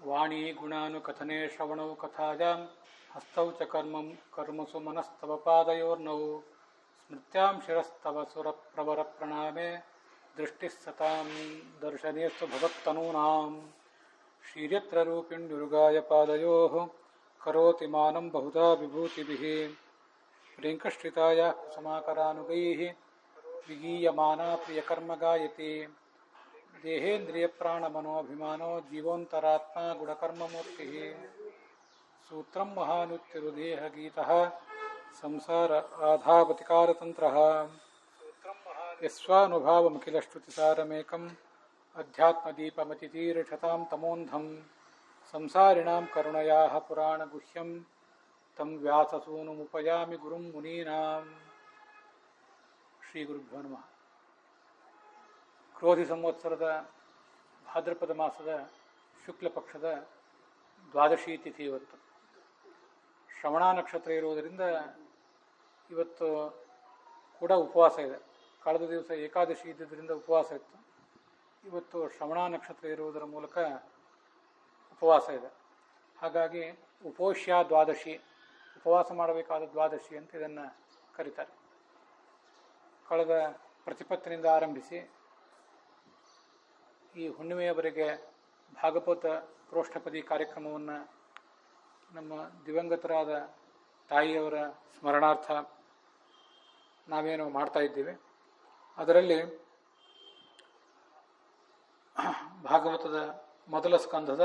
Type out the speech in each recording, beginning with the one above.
ವಾಣಿ ಗುಣಾನುಕಥನೆ ಶ್ರವಣೌ ಕಥಾಯಾಂ ಹಸ್ತೌ ಚ ಕರ್ಮಸು ಮನಸ್ತವ ಪಾದಯೋರ್ನೌ ಸ್ಮೃತ್ಯಾಂ ಶಿರಸ್ತವ ಸುರಪ್ರವರ ಪ್ರಣಾಮೆ ದೃಷ್ಟಿಃ ಸತಾಂ ದರ್ಶನೇಸ್ತು ಭವತ್ತನೂನಾಂ ಶ್ರೀರ್ಯತ್ರ ರೂಪಿಣ್ಯುರುಗಾಯ ಪಾದಯೋಃ ಕರೋತಿ ಮಾನಂ ಬಹುಧಾ ವಿಭೂತಿಭಿಃ ಪ್ರಿಯಂಕಶ್ರಿತಾಯಾಃ ಕುಸುಮಾಕರಾನುಗೈಃ ವಿಗೀಯಮಾನಾ ಪ್ರಿಯಕರ್ಮ ಗಾಯತಿ ದೇಹೇಂದ್ರಿಯ ಪ್ರಾಣಮನೋಭಿಮಾನೋ ಜೀವೋಂತರಾತ್ಮ ಗುಣಕರ್ಮಮೂರ್ತಿಃ ಸೂತ್ರಂ ಮಹಾನುತ್ಯರುದೇಹಗೀತಃ ಸಂಸಾರ ಆಧಾಪತಿಕಾರತಂತ್ರಃ ಯಸ್ವಾನುಭಾವಮಖಿಲಶ್ರುತಿಸಾರಮೇಕಂ ಅಧ್ಯಾತ್ಮದೀಪಮತಿತೀರ್ಷತಾಂ ತಮೋಂಧಂ ಸಂಸಾರಿಣಾಂ ಕರುಣಯಾಃ ಪುರಾಣಗುಹ್ಯಂ ತಂ ವ್ಯಾಸಸೂನುಮುಪಯಾಮಿ ಗುರುಂ ಮುನೀನಾಂ. ಶ್ರೀ ಗುರುಭ್ಯೋ ನಮಃ. ಕ್ರೋಧಿ ಸಂವತ್ಸರದ ಭಾದ್ರಪದ ಮಾಸದ ಶುಕ್ಲ ಪಕ್ಷದ ದ್ವಾದಶಿ ತಿಥಿ ಇವತ್ತು. ಶ್ರವಣ ನಕ್ಷತ್ರ ಇರುವುದರಿಂದ ಇವತ್ತು ಕೂಡ ಉಪವಾಸ ಇದೆ. ಕಳೆದ ದಿವಸ ಏಕಾದಶಿ ಇದ್ದುದರಿಂದ ಉಪವಾಸ ಇತ್ತು. ಇವತ್ತು ಶ್ರವಣ ನಕ್ಷತ್ರ ಇರುವುದರ ಮೂಲಕ ಉಪವಾಸ ಇದೆ. ಹಾಗಾಗಿ ಉಪೋಷ್ಯ ದ್ವಾದಶಿ, ಉಪವಾಸ ಮಾಡಬೇಕಾದ ದ್ವಾದಶಿ ಅಂತ ಇದನ್ನು ಕರೀತಾರೆ. ಕಳೆದ ಪ್ರತಿಪತ್ತಿನಿಂದ ಆರಂಭಿಸಿ ಈ ಹುಣ್ಣಿಮೆಯವರೆಗೆ ಭಾಗವತ ಪ್ರೋಷ್ಠಪದಿ ಕಾರ್ಯಕ್ರಮವನ್ನು ನಮ್ಮ ದಿವಂಗತರಾದ ತಾಯಿಯವರ ಸ್ಮರಣಾರ್ಥ ನಾವೇನು ಮಾಡ್ತಾ ಇದ್ದೀವಿ. ಅದರಲ್ಲಿ ಭಾಗವತದ ಮೊದಲ ಸ್ಕಂಧದ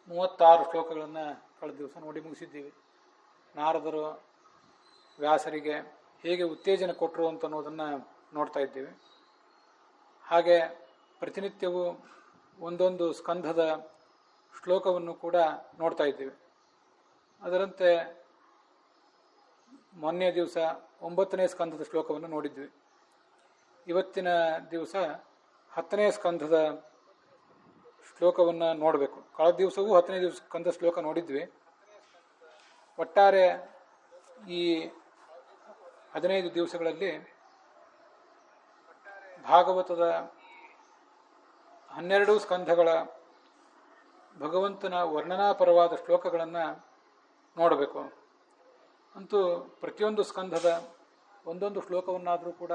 36 ಶ್ಲೋಕಗಳನ್ನು ಕಳೆದ ದಿವಸ ನೋಡಿ ಮುಗಿಸಿದ್ದೀವಿ. ನಾರದರು ವ್ಯಾಸರಿಗೆ ಹೇಗೆ ಉತ್ತೇಜನ ಕೊಟ್ಟರು ಅಂತ ಅನ್ನೋದನ್ನು ನೋಡ್ತಾ ಇದ್ದೀವಿ. ಹಾಗೆ ಪ್ರತಿನಿತ್ಯವೂ ಒಂದೊಂದು ಸ್ಕಂಧದ ಶ್ಲೋಕವನ್ನು ಕೂಡ ನೋಡ್ತಾ ಇದ್ದೀವಿ. ಅದರಂತೆ ಮೊನ್ನೆ ದಿವಸ 9ನೇ ಸ್ಕಂಧದ ಶ್ಲೋಕವನ್ನು ನೋಡಿದ್ವಿ. ಇವತ್ತಿನ ದಿವಸ 10ನೇ ಸ್ಕಂಧದ ಶ್ಲೋಕವನ್ನು ನೋಡಬೇಕು. ಕಳೆದ ದಿವಸವೂ 10ನೇ ಸ್ಕಂಧ ಶ್ಲೋಕ ನೋಡಿದ್ವಿ. ಒಟ್ಟಾರೆ ಈ 15 ದಿವಸಗಳಲ್ಲಿ ಭಾಗವತದ 12 ಸ್ಕಂಧಗಳ ಭಗವಂತನ ವರ್ಣನಾಪರವಾದ ಶ್ಲೋಕಗಳನ್ನು ನೋಡಬೇಕು. ಅಂತೂ ಪ್ರತಿಯೊಂದು ಸ್ಕಂಧದ ಒಂದೊಂದು ಶ್ಲೋಕವನ್ನಾದರೂ ಕೂಡ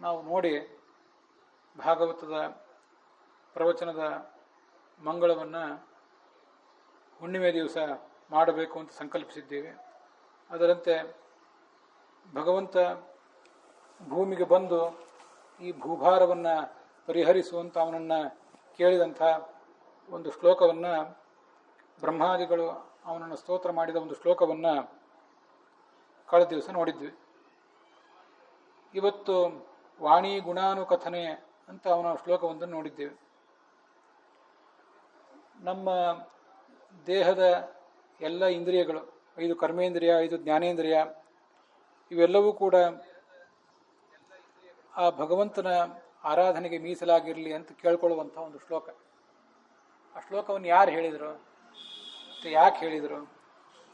ನಾವು ನೋಡಿ ಭಾಗವತದ ಪ್ರವಚನದ ಮಂಗಳವನ್ನು ಹುಣ್ಣಿಮೆ ದಿವಸ ಮಾಡಬೇಕು ಅಂತ ಸಂಕಲ್ಪಿಸಿದ್ದೇವೆ. ಅದರಂತೆ ಭಗವಂತ ಭೂಮಿಗೆ ಬಂದು ಈ ಭೂಭಾರವನ್ನು ಪರಿಹರಿಸುವಂಥ ಅವನನ್ನು ಕೇಳಿದಂಥ ಒಂದು ಶ್ಲೋಕವನ್ನು, ಬ್ರಹ್ಮಾದಿಗಳು ಅವನನ್ನು ಸ್ತೋತ್ರ ಮಾಡಿದ ಒಂದು ಶ್ಲೋಕವನ್ನು ಕಳೆದ ದಿವಸ ನೋಡಿದ್ವಿ. ಇವತ್ತು ವಾಣಿ ಗುಣಾನುಕಥನೆ ಅಂತ ಅವನ ಶ್ಲೋಕವೊಂದನ್ನು ನೋಡಿದ್ದೇವೆ. ನಮ್ಮ ದೇಹದ ಎಲ್ಲ ಇಂದ್ರಿಯಗಳು, 5 ಕರ್ಮೇಂದ್ರಿಯ, 5 ಜ್ಞಾನೇಂದ್ರಿಯ, ಇವೆಲ್ಲವೂ ಕೂಡ ಆ ಭಗವಂತನ ಆರಾಧನೆಗೆ ಮೀಸಲಾಗಿರಲಿ ಅಂತ ಕೇಳ್ಕೊಳ್ಳುವಂಥ ಒಂದು ಶ್ಲೋಕ. ಆ ಶ್ಲೋಕವನ್ನು ಯಾರು ಹೇಳಿದರು ಮತ್ತು ಯಾಕೆ ಹೇಳಿದರು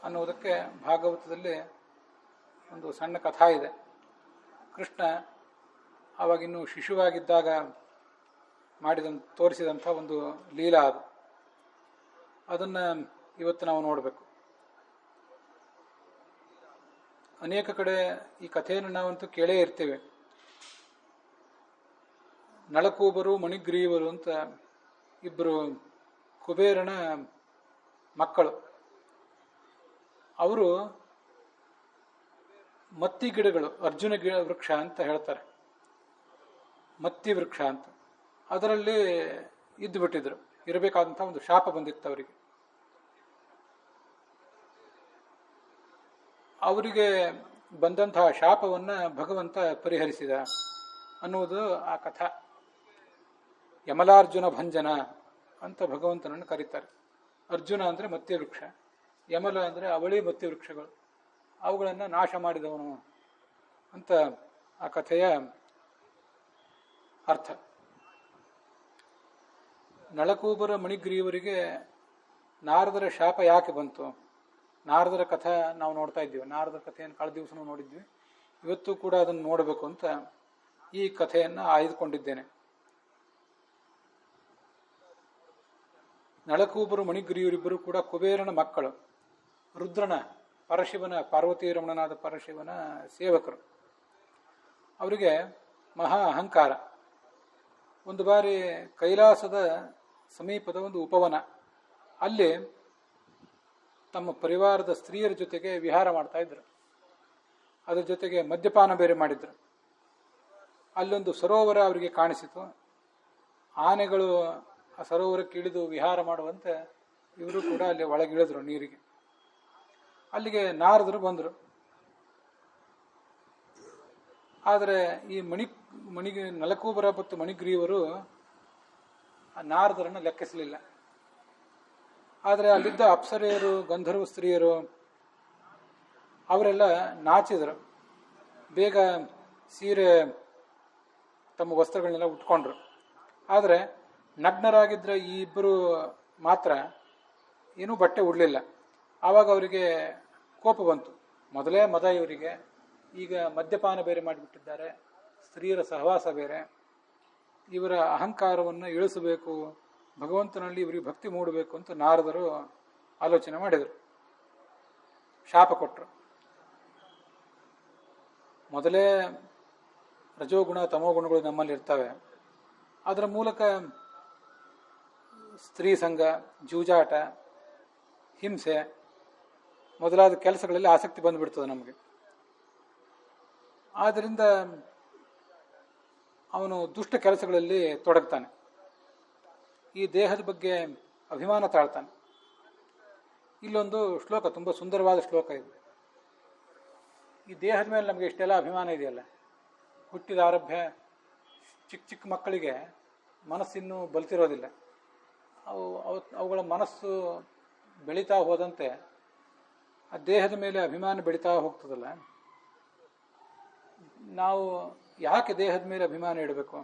ಅನ್ನೋದಕ್ಕೆ ಭಾಗವತದಲ್ಲಿ ಒಂದು ಸಣ್ಣ ಕಥಾ ಇದೆ. ಕೃಷ್ಣ ಆವಾಗಿನ್ನೂ ಶಿಶುವಾಗಿದ್ದಾಗ ತೋರಿಸಿದಂಥ ಒಂದು ಲೀಲಾ ಅದು. ಅದನ್ನು ಇವತ್ತು ನಾವು ನೋಡಬೇಕು. ಅನೇಕ ಕಡೆ ಈ ಕಥೆಯನ್ನು ನಾವಂತೂ ಕೇಳೇ ಇರ್ತೇವೆ. ನಳಕೂಬರು ಮಣಿಗ್ರೀವರು ಅಂತ ಇಬ್ಬರು ಕುಬೇರನ ಮಕ್ಕಳು. ಅವರು ಮತ್ತಿ ಗಿಡಗಳು, ಅರ್ಜುನ ವೃಕ್ಷ ಅಂತ ಹೇಳ್ತಾರೆ, ಮತ್ತಿ ವೃಕ್ಷ ಅಂತ, ಅದರಲ್ಲಿ ಇದ್ದು ಬಿಟ್ಟಿದ್ರು. ಇರಬೇಕಾದಂಥ ಒಂದು ಶಾಪ ಬಂದಿತ್ತು ಅವರಿಗೆ. ಅವರಿಗೆ ಬಂದಂತಹ ಶಾಪವನ್ನು ಭಗವಂತ ಪರಿಹರಿಸಿದ ಅನ್ನುವುದು ಆ ಕಥಾ. ಯಮಲಾರ್ಜುನ ಭಂಜನ ಅಂತ ಭಗವಂತನನ್ನು ಕರೀತಾರೆ. ಅರ್ಜುನ ಅಂದರೆ ಮತ್ತಿ ವೃಕ್ಷ, ಯಮಲ ಅಂದರೆ ಅವಳಿ ಮತ್ತಿ ವೃಕ್ಷಗಳು, ಅವುಗಳನ್ನು ನಾಶ ಮಾಡಿದವನು ಅಂತ ಆ ಕಥೆಯ ಅರ್ಥ. ನಳಕೂಬರ ಮಣಿಗ್ರೀವರಿಗೆ ನಾರದರ ಶಾಪ ಯಾಕೆ ಬಂತು? ನಾರದರ ಕಥೆ ನಾವು ನೋಡ್ತಾ ಇದ್ದೀವಿ. ನಾರದರ ಕಥೆಯನ್ನು ಕಳೆದ ದಿವಸನೂ ನೋಡಿದ್ವಿ. ಇವತ್ತು ಕೂಡ ಅದನ್ನು ನೋಡಬೇಕು ಅಂತ ಈ ಕಥೆಯನ್ನು ಆಯ್ದುಕೊಂಡಿದ್ದೇನೆ. ನಳಕೂಬರು ಮಣಿಗ್ರೀವರಿಬ್ಬರು ಕೂಡ ಕುಬೇರನ ಮಕ್ಕಳು, ರುದ್ರನ ಪರಶಿವನ ಪಾರ್ವತೀ ರಮಣನಾದ ಪರಶಿವನ ಸೇವಕರು. ಅವರಿಗೆ ಮಹಾ ಅಹಂಕಾರ. ಒಂದು ಬಾರಿ ಕೈಲಾಸದ ಸಮೀಪದ ಒಂದು ಉಪವನ, ಅಲ್ಲಿ ತಮ್ಮ ಪರಿವಾರದ ಸ್ತ್ರೀಯರ ಜೊತೆಗೆ ವಿಹಾರ ಮಾಡ್ತಾ ಇದ್ರು. ಅದರ ಜೊತೆಗೆ ಮದ್ಯಪಾನ ಬೇರೆ ಮಾಡಿದ್ರು. ಅಲ್ಲೊಂದು ಸರೋವರ ಅವರಿಗೆ ಕಾಣಿಸಿತು. ಆನೆಗಳು ಆ ಸರೋವರಕ್ಕೆ ಇಳಿದು ವಿಹಾರ ಮಾಡುವಂತೆ ಇವರು ಕೂಡ ಅಲ್ಲಿ ಒಳಗಿಳಿದ್ರು ನೀರಿಗೆ. ಅಲ್ಲಿಗೆ ನಾರದರು ಬಂದರು. ಆದರೆ ಈ ನಲಕೂಬರ ಮತ್ತು ಮಣಿಗ್ರೀವರು ಆ ನಾರದರನ್ನು ಲೆಕ್ಕಿಸಲಿಲ್ಲ. ಆದರೆ ಅಲ್ಲಿದ್ದ ಅಪ್ಸರೆಯರು, ಗಂಧರ್ವ ಸ್ತ್ರೀಯರು ಅವರೆಲ್ಲ ನಾಚಿದರು. ಬೇಗ ಸೀರೆ ತಮ್ಮ ವಸ್ತ್ರಗಳನ್ನೆಲ್ಲ ಉಟ್ಕೊಂಡ್ರು. ಆದರೆ ನಗ್ನರಾಗಿದ್ದ ಈ ಇಬ್ಬರು ಮಾತ್ರ ಏನೂ ಬಟ್ಟೆ ಉಡಲಿಲ್ಲ. ಆವಾಗ ಅವರಿಗೆ ಕೋಪ ಬಂತು. ಮೊದಲೇ ಮದ ಇವರಿಗೆ, ಈಗ ಮದ್ಯಪಾನ ಬೇರೆ ಮಾಡಿಬಿಟ್ಟಿದ್ದಾರೆ, ಸ್ತ್ರೀಯರ ಸಹವಾಸ ಬೇರೆ. ಇವರ ಅಹಂಕಾರವನ್ನು ಇಳಿಸಬೇಕು, ಭಗವಂತನಲ್ಲಿ ಇವರಿಗೆ ಭಕ್ತಿ ಮೂಡಬೇಕು ಅಂತ ನಾರದರು ಆಲೋಚನೆ ಮಾಡಿದರು. ಶಾಪ ಕೊಟ್ಟರು. ಮೊದಲೇ ರಜೋಗುಣ ತಮೋಗುಣಗಳು ನಮ್ಮಲ್ಲಿ ಇರ್ತವೆ. ಅದರ ಮೂಲಕ ಸ್ತ್ರೀ ಸಂಘ, ಜೂಜಾಟ, ಹಿಂಸೆ ಮೊದಲಾದ ಕೆಲಸಗಳಲ್ಲಿ ಆಸಕ್ತಿ ಬಂದುಬಿಡ್ತದೆ ನಮಗೆ. ಆದ್ದರಿಂದ ಅವನು ದುಷ್ಟ ಕೆಲಸಗಳಲ್ಲಿ ತೊಡಗ್ತಾನೆ. ಈ ದೇಹದ ಬಗ್ಗೆ ಅಭಿಮಾನ ತಾಳ್ತಾನೆ. ಇಲ್ಲೊಂದು ಶ್ಲೋಕ, ತುಂಬ ಸುಂದರವಾದ ಶ್ಲೋಕ ಇದು. ಈ ದೇಹದ ಮೇಲೆ ನಮಗೆ ಇಷ್ಟೆಲ್ಲ ಅಭಿಮಾನ ಇದೆಯಲ್ಲ, ಹುಟ್ಟಿದ ಆರಭ್ಯ ಚಿಕ್ಕ ಚಿಕ್ಕ ಮಕ್ಕಳಿಗೆ ಮನಸ್ಸಿನ್ನೂ ಬಲ್ತಿರೋದಿಲ್ಲ. ಅವುಗಳ ಮನಸ್ಸು ಬೆಳೀತಾ ಹೋದಂತೆ ಆ ದೇಹದ ಮೇಲೆ ಅಭಿಮಾನ ಬೆಳೀತಾ ಹೋಗ್ತದಲ್ಲ. ನಾವು ಯಾಕೆ ದೇಹದ ಮೇಲೆ ಅಭಿಮಾನ ಇಡಬೇಕು?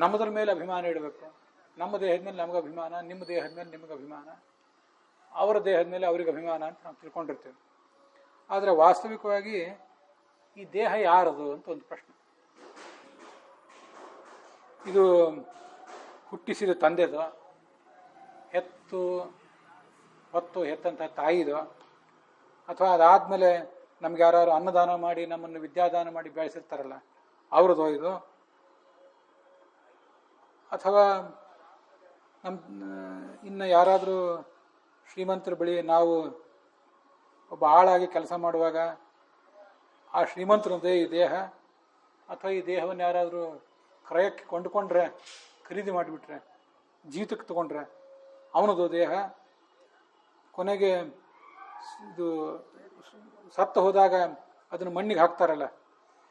ನಮ್ಮದ್ರ ಮೇಲೆ ಅಭಿಮಾನ ಇಡಬೇಕು. ನಮ್ಮ ದೇಹದ ಮೇಲೆ ನಮಗೆ ಅಭಿಮಾನ, ನಿಮ್ಮ ದೇಹದ ಮೇಲೆ ನಿಮಗೆ ಅಭಿಮಾನ, ಅವರ ದೇಹದ ಮೇಲೆ ಅವ್ರಿಗೆ ಅಭಿಮಾನ ಅಂತ ನಾವು ತಿಳ್ಕೊಂಡಿರ್ತೇವೆ. ಆದರೆ ವಾಸ್ತವಿಕವಾಗಿ ಈ ದೇಹ ಯಾರದು ಅಂತ ಒಂದು ಪ್ರಶ್ನೆ. ಇದು ಹುಟ್ಟಿಸಿದ ತಂದೆದು, ಹೊತ್ತು ಹೆತ್ತಂಥ ತಾಯಿದು, ಅಥವಾ ಅದಾದಮೇಲೆ ನಮ್ಗೆ ಯಾರು ಅನ್ನದಾನ ಮಾಡಿ ನಮ್ಮನ್ನು ವಿದ್ಯಾದಾನ ಮಾಡಿ ಬೆಳೆಸಿರ್ತಾರಲ್ಲ ಅವ್ರದ್ದು ಇದು, ಅಥವಾ ಇನ್ನು ಯಾರಾದರೂ ಶ್ರೀಮಂತರ ಬಳಿ ನಾವು ಒಬ್ಬ ಆಳಾಗಿ ಕೆಲಸ ಮಾಡುವಾಗ ಆ ಶ್ರೀಮಂತರದ್ದೇ ಈ ದೇಹ, ಅಥವಾ ಈ ದೇಹವನ್ನು ಯಾರಾದರೂ ಕ್ರಯಕ್ಕೆ ಕೊಂಡುಕೊಂಡ್ರೆ, ಖರೀದಿ ಮಾಡಿಬಿಟ್ರೆ, ಜೀತಕ್ಕೆ ತಗೊಂಡ್ರೆ ಅವನದು ದೇಹ. ಕೊನೆಗೆ ಇದು ಸತ್ತು ಹೋದಾಗ ಅದನ್ನು ಮಣ್ಣಿಗೆ ಹಾಕ್ತಾರಲ್ಲ,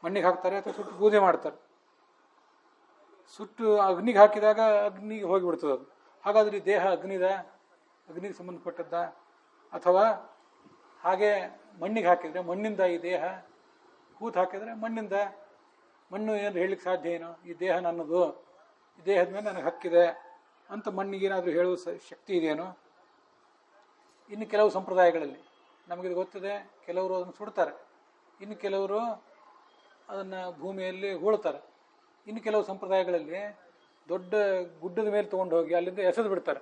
ಮಣ್ಣಿಗೆ ಹಾಕ್ತಾರೆ ಅಥವಾ ಸುಟ್ಟು ಬೂದೆ ಮಾಡ್ತಾರೆ. ಸುಟ್ಟು ಅಗ್ನಿಗೆ ಹಾಕಿದಾಗ ಅಗ್ನಿಗೆ ಹೋಗಿಬಿಡ್ತದೆ ಅದು. ಹಾಗಾದ್ರೆ ಈ ದೇಹ ಅಗ್ನಿಗೆ ಸಂಬಂಧಪಟ್ಟದ್ದ? ಅಥವಾ ಹಾಗೆ ಮಣ್ಣಿಗೆ ಹಾಕಿದರೆ ಮಣ್ಣಿಂದ ಈ ದೇಹ, ಹೂತು ಹಾಕಿದರೆ ಮಣ್ಣಿಂದ. ಮಣ್ಣು ಏನು ಹೇಳಲಿಕ್ಕೆ ಸಾಧ್ಯ ಏನು? ಈ ದೇಹ ನನ್ನದು, ಈ ದೇಹದ ಮೇಲೆ ನನಗೆ ಹಕ್ಕಿದೆ ಅಂತ ಮಣ್ಣಿಗೇನಾದರೂ ಹೇಳುವ ಶಕ್ತಿ ಇದೆಯೇನು? ಇನ್ನು ಕೆಲವು ಸಂಪ್ರದಾಯಗಳಲ್ಲಿ ನಮಗಿದು ಗೊತ್ತಿದೆ, ಕೆಲವರು ಅದನ್ನು ಸುಡ್ತಾರೆ, ಇನ್ನು ಕೆಲವರು ಅದನ್ನು ಭೂಮಿಯಲ್ಲಿ ಹೂಳ್ತಾರೆ. ಇನ್ನು ಕೆಲವು ಸಂಪ್ರದಾಯಗಳಲ್ಲಿ ದೊಡ್ಡ ಗುಡ್ಡದ ಮೇಲೆ ತೊಗೊಂಡು ಹೋಗಿ ಅಲ್ಲಿಂದ ಎಸೆದು ಬಿಡ್ತಾರೆ.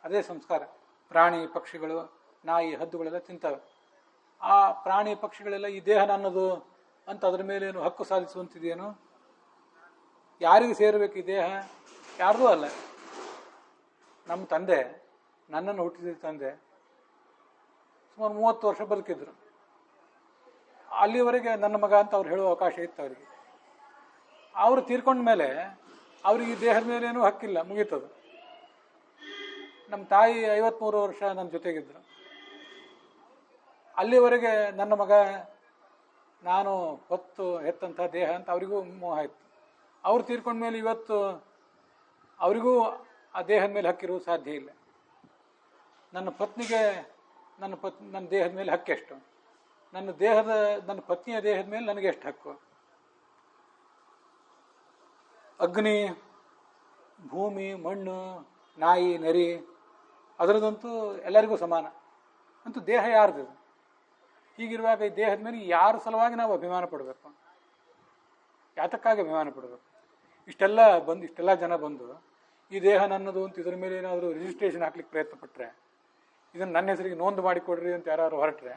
ಅದೇ ಸಂಸ್ಕಾರ. ಪ್ರಾಣಿ ಪಕ್ಷಿಗಳು, ನಾಯಿ, ಹದ್ದುಗಳೆಲ್ಲ ತಿಂತವೆ. ಆ ಪ್ರಾಣಿ ಪಕ್ಷಿಗಳೆಲ್ಲ ಈ ದೇಹ ನನ್ನದು ಅಂತ ಅದರ ಮೇಲೇನು ಹಕ್ಕು ಸಾಧಿಸುವಂತಿದೆಯೇನು? ಯಾರಿಗೆ ಸೇರಬೇಕು ಈ ದೇಹ? ಯಾರ್ದೂ ಅಲ್ಲ. ನಮ್ಮ ತಂದೆ, ನನ್ನನ್ನು ಹುಟ್ಟಿದ ತಂದೆ ಸುಮಾರು 30 ವರ್ಷ ಬದುಕಿದ್ರು. ಅಲ್ಲಿವರೆಗೆ ನನ್ನ ಮಗ ಅಂತ ಅವ್ರು ಹೇಳುವ ಅವಕಾಶ ಇತ್ತು ಅವರಿಗೆ. ಅವರು ತೀರ್ಕೊಂಡ ಮೇಲೆ ಅವ್ರಿಗೆ ಈ ದೇಹದ ಮೇಲೇನೂ ಹಕ್ಕಿಲ್ಲ, ಮುಗೀತದು. ನಮ್ಮ ತಾಯಿ 53 ವರ್ಷ ನನ್ನ ಜೊತೆಗಿದ್ರು. ಅಲ್ಲಿವರೆಗೆ ನನ್ನ ಮಗ, ನಾನು ಹೊತ್ತು ಹೆತ್ತಂಥ ದೇಹ ಅಂತ ಅವರಿಗೂ ಮೋಹ ಇತ್ತು. ಅವ್ರು ತೀರ್ಕೊಂಡ ಮೇಲೆ ಇವತ್ತು ಅವರಿಗೂ ಆ ದೇಹದ ಮೇಲೆ ಹಕ್ಕಿರುವುದು ಸಾಧ್ಯ ಇಲ್ಲ. ನನ್ನ ಪತ್ನಿಗೆ ನನ್ನ ದೇಹದ ಮೇಲೆ ಹಕ್ಕೆಷ್ಟು? ನನ್ನ ಪತ್ನಿಯ ದೇಹದ ಮೇಲೆ ನನಗೆ ಎಷ್ಟು ಹಕ್ಕು? ಅಗ್ನಿ, ಭೂಮಿ, ಮಣ್ಣು, ನಾಯಿ, ನರಿ ಅದರದಂತೂ ಎಲ್ಲರಿಗೂ ಸಮಾನ. ಅಂತೂ ದೇಹ ಯಾರ್ದು? ಹೀಗಿರುವಾಗ ಈ ದೇಹದ ಮೇಲೆ ಯಾರ ಸಲುವಾಗಿ ನಾವು ಅಭಿಮಾನ ಪಡಬೇಕು? ಯಾತಕ್ಕಾಗಿ ಅಭಿಮಾನ ಪಡಬೇಕು? ಇಷ್ಟೆಲ್ಲ ಜನ ಬಂದು ಈ ದೇಹ ನನ್ನದು ಅಂತ ಇದರ ಮೇಲೆ ಏನಾದರೂ ರಿಜಿಸ್ಟ್ರೇಷನ್ ಹಾಕ್ಲಿಕ್ಕೆ ಪ್ರಯತ್ನ ಪಟ್ಟರೆ, ಇದನ್ನು ನನ್ನ ಹೆಸರಿಗೆ ನೋಂದು ಮಾಡಿಕೊಡ್ರಿ ಅಂತ ಯಾರು ಹೊರಟ್ರೆ,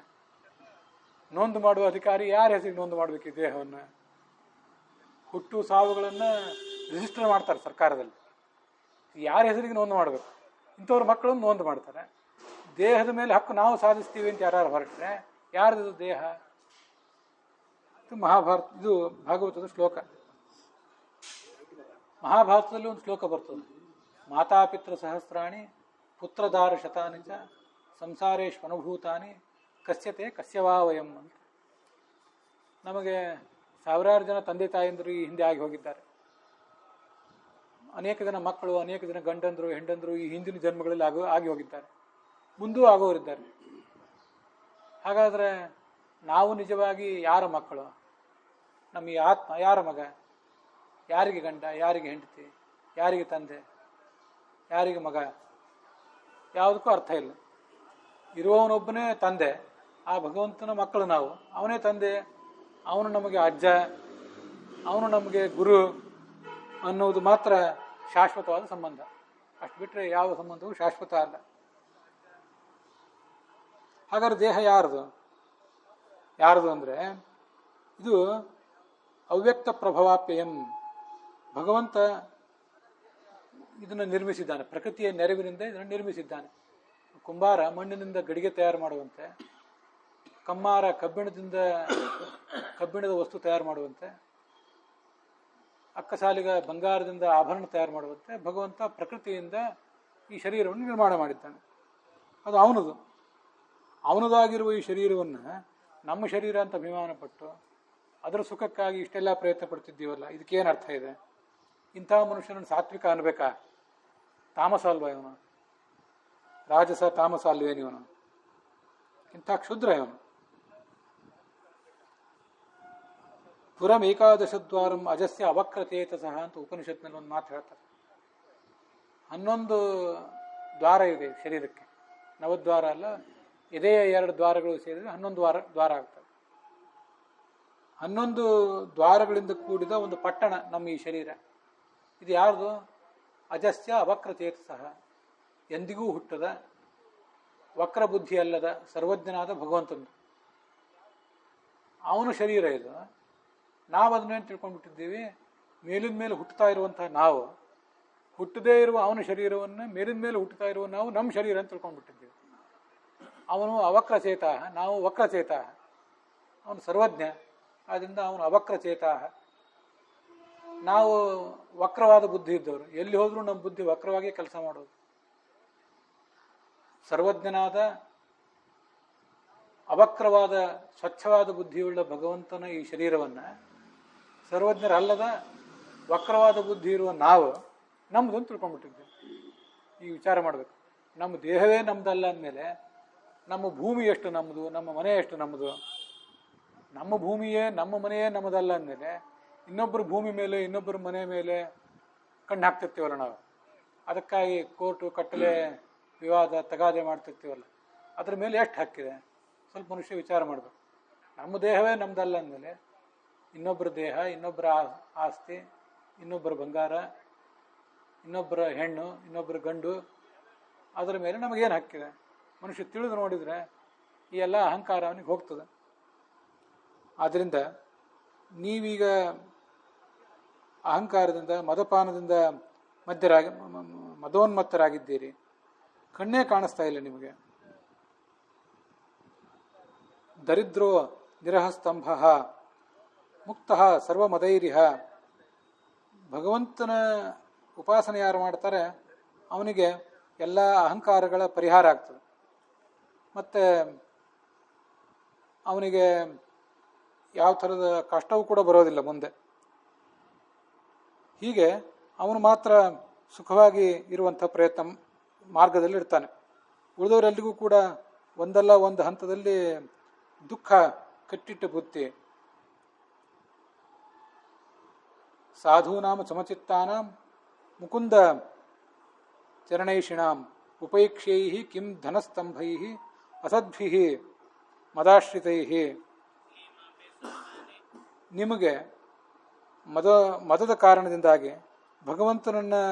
ನೋಂದು ಮಾಡುವ ಅಧಿಕಾರಿ ಯಾರ ಹೆಸರಿಗೆ ನೋಂದು ಮಾಡಬೇಕು ಈ ದೇಹವನ್ನು? ಹುಟ್ಟು ಸಾವುಗಳನ್ನು ರಿಜಿಸ್ಟರ್ ಮಾಡ್ತಾರೆ ಸರ್ಕಾರದಲ್ಲಿ, ಯಾರ ಹೆಸರಿಗೆ ನೋಂದು ಮಾಡಬೇಕು? ಇಂಥವ್ರ ಮಕ್ಕಳನ್ನು ನೋಂದು ಮಾಡ್ತಾರೆ. ದೇಹದ ಮೇಲೆ ಹಕ್ಕು ನಾವು ಸಾಧಿಸ್ತೀವಿ ಅಂತ ಯಾರು ಹೊರಟ್ರೆ ಯಾರ್ದು ದೇಹ? ಇದು ಮಹಾಭಾರತ, ಇದು ಭಾಗವತದ ಶ್ಲೋಕ. ಮಹಾಭಾರತದಲ್ಲಿ ಒಂದು ಶ್ಲೋಕ ಬರ್ತದೆ, ಮಾತಾಪಿತೃ ಸಹಸ್ರಾಣಿ ಪುತ್ರದಾರ ಶತಾನಿ ಚ ಸಂಸಾರೇಶ್ವನುಭೂತಾನಿ ಕಸ್ಯತೆ ಕಸ್ಯವಾ ವಯಂ ಅಂತ. ನಮಗೆ ಸಾವಿರಾರು ಜನ ತಂದೆ ತಾಯಂದರು ಈ ಹಿಂದೆ ಆಗಿ ಹೋಗಿದ್ದಾರೆ. ಅನೇಕ ಜನ ಮಕ್ಕಳು, ಅನೇಕ ಜನ ಗಂಡಂದರು ಹೆಂಡಂದರು ಈ ಹಿಂದಿನ ಜನ್ಮಗಳಲ್ಲಿ ಆಗಿ ಹೋಗಿದ್ದಾರೆ, ಮುಂದೂ ಆಗೋರಿದ್ದಾರೆ. ಹಾಗಾದರೆ ನಾವು ನಿಜವಾಗಿ ಯಾರ ಮಕ್ಕಳು? ನಮ್ಮ ಈ ಆತ್ಮ ಯಾರ ಮಗ? ಯಾರಿಗೆ ಗಂಡ, ಯಾರಿಗೆ ಹೆಂಡತಿ, ಯಾರಿಗೆ ತಂದೆ, ಯಾರಿಗೆ ಮಗ? ಯಾವುದಕ್ಕೂ ಅರ್ಥ ಇಲ್ಲ. ಇರುವವನೊಬ್ಬನೇ ತಂದೆ, ಆ ಭಗವಂತನ ಮಕ್ಕಳು ನಾವು. ಅವನೇ ತಂದೆ, ಅವನು ನಮಗೆ ಅಜ್ಜ, ಅವನು ನಮಗೆ ಗುರು ಅನ್ನೋದು ಮಾತ್ರ ಶಾಶ್ವತವಾದ ಸಂಬಂಧ. ಅಷ್ಟು ಬಿಟ್ಟರೆ ಯಾವ ಸಂಬಂಧವೂ ಶಾಶ್ವತ ಅಲ್ಲ. ಹಾಗಾದ್ರೆ ದೇಹ ಯಾರ್ದು? ಯಾರ್ದು ಅಂದರೆ ಇದು ಅವ್ಯಕ್ತ ಪ್ರಭವಾಪ್ಯಯಂ. ಭಗವಂತ ಇದನ್ನು ನಿರ್ಮಿಸಿದ್ದಾನೆ, ಪ್ರಕೃತಿಯ ನೆರವಿನಿಂದ ಇದನ್ನು ನಿರ್ಮಿಸಿದ್ದಾನೆ. ಕುಂಬಾರ ಮಣ್ಣಿನಿಂದ ಗಡಿಗೆ ತಯಾರು ಮಾಡುವಂತೆ, ಕಮ್ಮಾರ ಕಬ್ಬಿಣದ ವಸ್ತು ತಯಾರು ಮಾಡುವಂತೆ, ಅಕ್ಕಸಾಲಿಗ ಬಂಗಾರದಿಂದ ಆಭರಣ ತಯಾರು ಮಾಡುವಂತೆ ಭಗವಂತ ಪ್ರಕೃತಿಯಿಂದ ಈ ಶರೀರವನ್ನು ನಿರ್ಮಾಣ ಮಾಡಿದ್ದಾನೆ. ಅದು ಅವನದು. ಅವನದಾಗಿರುವ ಈ ಶರೀರವನ್ನು ನಮ್ಮ ಶರೀರ ಅಂತ ಅಭಿಮಾನ ಪಟ್ಟು ಅದರ ಸುಖಕ್ಕಾಗಿ ಇಷ್ಟೆಲ್ಲ ಪ್ರಯತ್ನ ಪಡ್ತಿದ್ದೀವಲ್ಲ, ಇದಕ್ಕೇನು ಅರ್ಥ ಇದೆ? ಇಂಥ ಮನುಷ್ಯನನ್ನು ಸಾತ್ವಿಕ ಅನ್ಬೇಕಾ? ತಾಮಸ ಅಲ್ವಾ ಇವನು? ರಾಜಸ ತಾಮಸ ಅಲ್ವೇನು ಇವನು? ಇಂಥ ಕ್ಷುದ್ರ ಇವನು. ಪುರಂ ಏಕಾದಶದ್ವಾರಂ ಅಜಸ್ಯ ಅವಕ್ರತೇತ ಸಹ ಅಂತ ಉಪನಿಷತ್ನಲ್ಲಿ ಒಂದು ಮಾತು ಹೇಳ್ತಾರೆ. 11 ದ್ವಾರ ಇದೆ ಶರೀರಕ್ಕೆ, ನವದ್ವಾರ ಅಲ್ಲ, ಎದೆಯ 2 ದ್ವಾರಗಳು ಸೇರಿದರೆ 11 ದ್ವಾರ ಆಗ್ತದೆ. 11 ದ್ವಾರಗಳಿಂದ ಕೂಡಿದ ಒಂದು ಪಟ್ಟಣ ನಮ್ಮ ಈ ಶರೀರ. ಇದು ಯಾರ್ದು? ಅಜಸ್ಯ ಅವಕ್ರತೇತ ಸಹ, ಎಂದಿಗೂ ಹುಟ್ಟದ, ವಕ್ರ ಬುದ್ಧಿ ಅಲ್ಲದ, ಸರ್ವಜ್ಞನಾದ ಭಗವಂತಂದು ಅವನ ಶರೀರ ಇದು. ನಾವು ಅದನ್ನೇನು ತಿಳ್ಕೊಂಡ್ಬಿಟ್ಟಿದ್ದೀವಿ? ಮೇಲಿನ ಮೇಲೆ ಹುಟ್ಟುತ್ತಾ ಇರುವಂತಹ ನಾವು, ಹುಟ್ಟದೇ ಇರುವ ಅವನ ಶರೀರವನ್ನು ಮೇಲಿನ ಮೇಲೆ ಹುಟ್ಟುತ್ತಾ ಇರುವ ನಾವು ನಮ್ಮ ಶರೀರ ಅಂತ ತಿಳ್ಕೊಂಡ್ಬಿಟ್ಟಿದ್ದೀವಿ. ಅವನು ಅವಕ್ರಚೇತ, ನಾವು ವಕ್ರಚೇತ. ಅವನು ಸರ್ವಜ್ಞ, ಆದ್ದರಿಂದ ಅವನು ಅವಕ್ರಚೇತ. ನಾವು ವಕ್ರವಾದ ಬುದ್ಧಿ ಇದ್ದವರು, ಎಲ್ಲಿ ಹೋದರೂ ನಮ್ಮ ಬುದ್ಧಿ ವಕ್ರವಾಗಿ ಕೆಲಸ ಮಾಡೋದು. ಸರ್ವಜ್ಞನಾದ ಅವಕ್ರವಾದ ಸ್ವಚ್ಛವಾದ ಬುದ್ಧಿಯುಳ್ಳ ಭಗವಂತನ ಈ ಶರೀರವನ್ನು ಸರ್ವಜ್ಞರಲ್ಲದ ವಕ್ರವಾದ ಬುದ್ಧಿ ಇರುವ ನಾವು ನಮ್ಮದು ಅಂತ ತಿಳ್ಕೊಂಡ್ಬಿಟ್ಟಿದ್ದೇವೆ. ಈ ವಿಚಾರ ಮಾಡಬೇಕು. ನಮ್ಮ ದೇಹವೇ ನಮ್ಮದಲ್ಲ ಅಂದಮೇಲೆ ನಮ್ಮ ಭೂಮಿ ಎಷ್ಟು ನಮ್ಮದು, ನಮ್ಮ ಮನೆ ಎಷ್ಟು ನಮ್ಮದು? ನಮ್ಮ ಭೂಮಿಯೇ, ನಮ್ಮ ಮನೆಯೇ ನಮ್ಮದಲ್ಲ ಅಂದಮೇಲೆ ಇನ್ನೊಬ್ಬರ ಭೂಮಿ ಮೇಲೆ, ಇನ್ನೊಬ್ಬರ ಮನೆ ಮೇಲೆ ಕಣ್ಣು ಹಾಕ್ತಿರ್ತೀವಲ್ಲ ನಾವು. ಅದಕ್ಕಾಗಿ ಕೋರ್ಟು ಕಟ್ಟಲೆ ವಿವಾದ ತಗಾದೆ ಮಾಡ್ತಿರ್ತೀವಲ್ಲ, ಅದ್ರ ಮೇಲೆ ಎಷ್ಟು ಹಕ್ಕಿದೆ? ಸ್ವಲ್ಪ ಮನುಷ್ಯ ವಿಚಾರ ಮಾಡಬೇಕು. ನಮ್ಮ ದೇಹವೇ ನಮ್ಮದಲ್ಲ ಅಂದಮೇಲೆ ಇನ್ನೊಬ್ಬರ ದೇಹ, ಇನ್ನೊಬ್ಬರ ಆಸ್ತಿ, ಇನ್ನೊಬ್ಬರ ಬಂಗಾರ, ಇನ್ನೊಬ್ಬರ ಹೆಣ್ಣು, ಇನ್ನೊಬ್ಬರ ಗಂಡು, ಅದರ ಮೇಲೆ ನಮಗೇನು ಹಕ್ಕಿದೆ? ಮನುಷ್ಯ ತಿಳಿದು ನೋಡಿದರೆ ಈ ಎಲ್ಲ ಅಹಂಕಾರ ಅವನಿಗೆ ಹೋಗ್ತದೆ. ಆದ್ದರಿಂದ ನೀವೀಗ ಅಹಂಕಾರದಿಂದ, ಮದಪಾನದಿಂದ ಮದೋನ್ಮತ್ತರಾಗಿದ್ದೀರಿ. ಕಣ್ಣೇ ಕಾಣಿಸ್ತಾ ಇಲ್ಲ ನಿಮಗೆ. ದರಿದ್ರೋ ನಿರಹಸ್ತಂಭ ಮುಕ್ತ ಸರ್ವಮದೈರಿಹ. ಭಗವಂತನ ಉಪಾಸನೆ ಯಾರು ಮಾಡ್ತಾರೆ ಅವನಿಗೆ ಎಲ್ಲ ಅಹಂಕಾರಗಳ ಪರಿಹಾರ ಆಗ್ತದೆ. ಮತ್ತು ಅವನಿಗೆ ಯಾವ ಥರದ ಕಷ್ಟವೂ ಕೂಡ ಬರೋದಿಲ್ಲ ಮುಂದೆ. ಹೀಗೆ ಅವನು ಮಾತ್ರ ಸುಖವಾಗಿ ಇರುವಂಥ ಪ್ರಯತ್ನ ಮಾರ್ಗದಲ್ಲಿ ಇರ್ತಾನೆ. ಉಳಿದವರೆಲ್ಲರಿಗೂ ಕೂಡ ಒಂದಲ್ಲ ಒಂದು ಹಂತದಲ್ಲಿ ದುಃಖ ಕಟ್ಟಿಟ್ಟ ಬುತ್ತಿ. ಸಾಧೂನಾಂ ಸಮಚಿತ್ತಾನಾಂ ಮುಕುಂದ ಚರಣೈಷಿಣಾಂ ಉಪೇಕ್ಷೈ ಕಿಂ ಧನಸ್ತಂಭೈ ಅಸದ್ಭಿ ಮದಾಶ್ರಿತೈ. ನಿಮಗೆ ಮದದ ಕಾರಣದಿಂದಾಗಿ ಭಗವಂತನನ್ನು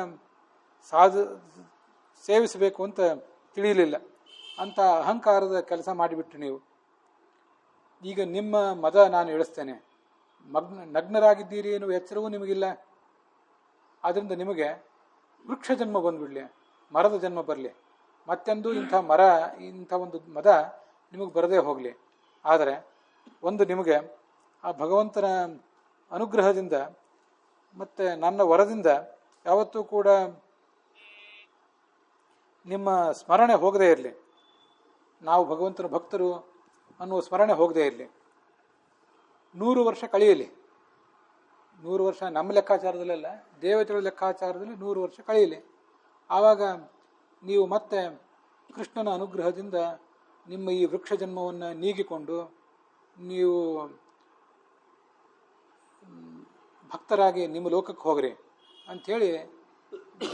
ಸೇವಿಸಬೇಕು ಅಂತ ತಿಳಿಯಲಿಲ್ಲ. ಅಂತ ಅಹಂಕಾರದ ಕೆಲಸ ಮಾಡಿಬಿಟ್ರಿ ನೀವು. ಈಗ ನಿಮ್ಮ ಮದ ನಾನು ಇಳಿಸ್ತೇನೆ. ನಗ್ನರಾಗಿದ್ದೀರಿ ಎನ್ನುವ ಎಚ್ಚರವೂ ನಿಮಗಿಲ್ಲ. ಆದ್ದರಿಂದ ನಿಮಗೆ ವೃಕ್ಷ ಜನ್ಮ ಬಂದುಬಿಡಲಿ, ಮರದ ಜನ್ಮ ಬರಲಿ, ಮತ್ತೆಂದು ಇಂಥ ಒಂದು ಮದ ನಿಮಗೆ ಬರದೇ ಹೋಗಲಿ. ಆದರೆ ಒಂದು ನಿಮಗೆ ಆ ಭಗವಂತನ ಅನುಗ್ರಹದಿಂದ ಮತ್ತು ನನ್ನ ವರದಿಂದ ಯಾವತ್ತೂ ಕೂಡ ನಿಮ್ಮ ಸ್ಮರಣೆ ಹೋಗದೇ ಇರಲಿ. ನಾವು ಭಗವಂತನ ಭಕ್ತರು ಅನ್ನುವ ಸ್ಮರಣೆ ಹೋಗದೇ ಇರಲಿ. 100 ವರ್ಷ ಕಳೆಯಲಿ. 100 ವರ್ಷ ನಮ್ಮ ಲೆಕ್ಕಾಚಾರದಲ್ಲೆಲ್ಲ, ದೇವತೆಗಳ ಲೆಕ್ಕಾಚಾರದಲ್ಲಿ 100 ವರ್ಷ ಕಳೆಯಲಿ. ಆವಾಗ ನೀವು ಮತ್ತೆ ಕೃಷ್ಣನ ಅನುಗ್ರಹದಿಂದ ನಿಮ್ಮ ಈ ವೃಕ್ಷ ಜನ್ಮವನ್ನು ನೀಗಿಕೊಂಡು ನೀವು ಭಕ್ತರಾಗಿ ನಿಮ್ಮ ಲೋಕಕ್ಕೆ ಹೋಗ್ರಿ ಅಂಥೇಳಿ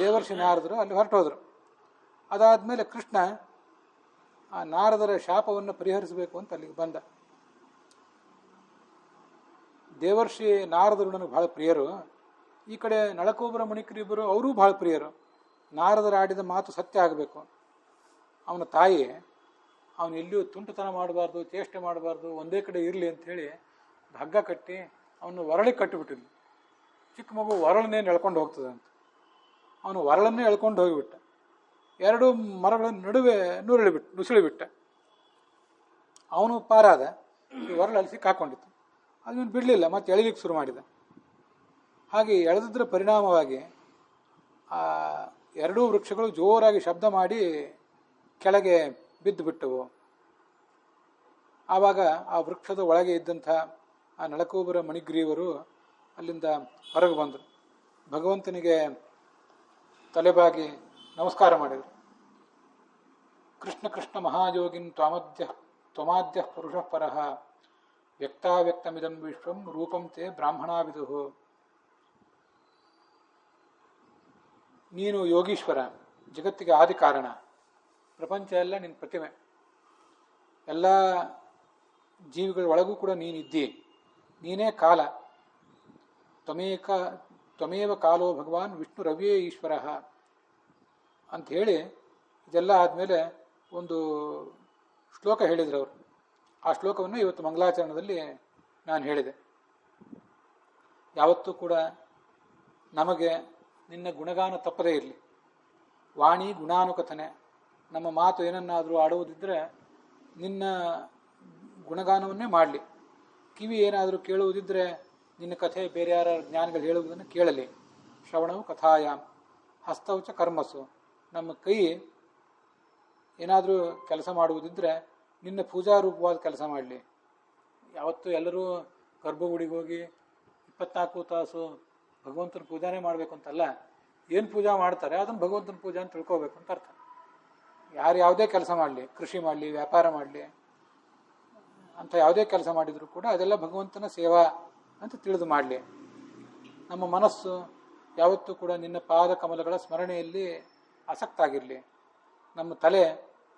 ದೇವರ್ಷಿ ನಾರದರು ಅಲ್ಲಿ ಹೊರಟೋದ್ರು. ಅದಾದಮೇಲೆ ಕೃಷ್ಣ ಆ ನಾರದರ ಶಾಪವನ್ನು ಪರಿಹರಿಸಬೇಕು ಅಂತ ಅಲ್ಲಿಗೆ ಬಂದ. ದೇವರ್ಷಿ ನಾರದರು ನನಗೆ ಬಹಳ ಪ್ರಿಯರು. ಈ ಕಡೆ ನಳಕೋಬರ ಮಣಿಕರಿಬ್ಬರು ಅವರೂ ಬಹಳ ಪ್ರಿಯರು. ನಾರದರ ಆಡಿದ ಮಾತು ಸತ್ಯ ಆಗಬೇಕು. ಅವನ ತಾಯಿ ಅವನು ಎಲ್ಲಿಯೂ ತುಂಟತನ ಮಾಡಬಾರ್ದು, ಚೇಷ್ಟೆ ಮಾಡಬಾರ್ದು, ಒಂದೇ ಕಡೆ ಇರಲಿ ಅಂಥೇಳಿ ಹಗ್ಗ ಕಟ್ಟಿ ಅವನು ಒರಳಿಗೆ ಕಟ್ಟಿಬಿಟ್ಟಿದ್ಲು. ಚಿಕ್ಕ ಮಗು ಒರಳನ್ನೇ ಎಳ್ಕೊಂಡು ಹೋಗ್ತದೆ ಅಂತ ಅವನು ಒರಳನ್ನೇ ಎಳ್ಕೊಂಡು ಹೋಗಿಬಿಟ್ಟ. 2 ಮರಗಳ ನಡುವೆ ನುಸುಳಿಬಿಟ್ಟ. ಅವನು ಪಾರಾದ. ಈ ಒರಳಲ್ಲಿ ಸಿಕ್ಕಾಕೊಂಡಿತ್ತು. ಅದನ್ನು ಬಿಡಲಿಲ್ಲ, ಮತ್ತೆ ಎಳಿಲಿಕ್ಕೆ ಶುರು ಮಾಡಿದ. ಹಾಗೆ ಎಳೆದಿದ್ದರ ಪರಿಣಾಮವಾಗಿ ಆ 2 ವೃಕ್ಷಗಳು ಜೋರಾಗಿ ಶಬ್ದ ಮಾಡಿ ಕೆಳಗೆ ಬಿದ್ದು ಬಿಟ್ಟವು. ಆವಾಗ ಆ ವೃಕ್ಷದ ಒಳಗೆ ಇದ್ದಂಥ ಆ ನಳಕೋಬರ ಮಣಿಗ್ರೀವರು ಅಲ್ಲಿಂದ ಹೊರಗೆ ಬಂದರು. ಭಗವಂತನಿಗೆ ತಲೆಬಾಗಿ ನಮಸ್ಕಾರ ಮಾಡಿದರು. ಕೃಷ್ಣ ಕೃಷ್ಣ ಮಹಾಯೋಗಿನ್ ತ್ವಮಾದ್ಯ ಪುರುಷ ಪರಃ ವ್ಯಕ್ತಾವ್ಯಕ್ತಮಿದಂ ವಿಶ್ವಂ ರೂಪಂ ತೇ ಬ್ರಾಹ್ಮಣಾವಿದುಹು. ನೀನು ಯೋಗೀಶ್ವರ, ಜಗತ್ತಿಗೆ ಆದಿ ಕಾರಣ, ಪ್ರಪಂಚ ಎಲ್ಲ ನಿನ್ನ ಪ್ರತಿಮೆ, ಎಲ್ಲ ಜೀವಿಗಳ ಒಳಗೂ ಕೂಡ ನೀನಿದ್ದಿ, ನೀನೇ ಕಾಲ. ತ್ವಮೇವ ಕಾಲೋ ಭಗವಾನ್ ವಿಷ್ಣು ರವಿಯೇ ಈಶ್ವರ ಅಂತ ಹೇಳಿ ಇದೆಲ್ಲ ಆದಮೇಲೆ ಒಂದು ಶ್ಲೋಕ ಹೇಳಿದ್ರು ಅವರು. ಆ ಶ್ಲೋಕವನ್ನು ಇವತ್ತು ಮಂಗಲಾಚರಣದಲ್ಲಿ ನಾನು ಹೇಳಿದೆ. ಯಾವತ್ತೂ ಕೂಡ ನಮಗೆ ನಿನ್ನ ಗುಣಗಾನ ತಪ್ಪದೇ ಇರಲಿ. ವಾಣಿ ಗುಣಾನುಕಥನೆ, ನಮ್ಮ ಮಾತು ಏನನ್ನಾದರೂ ಆಡುವುದಿದ್ದರೆ ನಿನ್ನ ಗುಣಗಾನವನ್ನೇ ಮಾಡಲಿ. ಕಿವಿ ಏನಾದರೂ ಕೇಳುವುದಿದ್ದರೆ ನಿನ್ನ ಕಥೆ ಬೇರೆ ಯಾರ ಜ್ಞಾನಿಗಳು ಹೇಳುವುದನ್ನು ಕೇಳಲಿ. ಶ್ರವಣವು ಕಥಾಯಾಮ್ ಹಸ್ತೌಚ ಕರ್ಮಸು. ನಮ್ಮ ಕೈ ಏನಾದರೂ ಕೆಲಸ ಮಾಡುವುದಿದ್ದರೆ ನಿನ್ನ ಪೂಜಾರೂಪವಾದ ಕೆಲಸ ಮಾಡಲಿ. ಯಾವತ್ತೂ ಎಲ್ಲರೂ ಗರ್ಭಗುಡಿಗೆ ಹೋಗಿ 24 ತಾಸು ಭಗವಂತನ ಪೂಜಾನೇ ಮಾಡಬೇಕು ಅಂತಲ್ಲ. ಏನು ಪೂಜಾ ಮಾಡ್ತಾರೆ ಅದನ್ನು ಭಗವಂತನ ಪೂಜಾ ಅಂತ ತಿಳ್ಕೋಬೇಕು ಅಂತ ಅರ್ಥ. ಯಾರು ಯಾವುದೇ ಕೆಲಸ ಮಾಡಲಿ, ಕೃಷಿ ಮಾಡಲಿ, ವ್ಯಾಪಾರ ಮಾಡಲಿ, ಅಂತ ಯಾವುದೇ ಕೆಲಸ ಮಾಡಿದರೂ ಕೂಡ ಅದೆಲ್ಲ ಭಗವಂತನ ಸೇವಾ ಅಂತ ತಿಳಿದು ಮಾಡಲಿ. ನಮ್ಮ ಮನಸ್ಸು ಯಾವತ್ತೂ ಕೂಡ ನಿನ್ನ ಪಾದ ಕಮಲಗಳ ಸ್ಮರಣೆಯಲ್ಲಿ ಆಸಕ್ತಾಗಿರಲಿ. ನಮ್ಮ ತಲೆ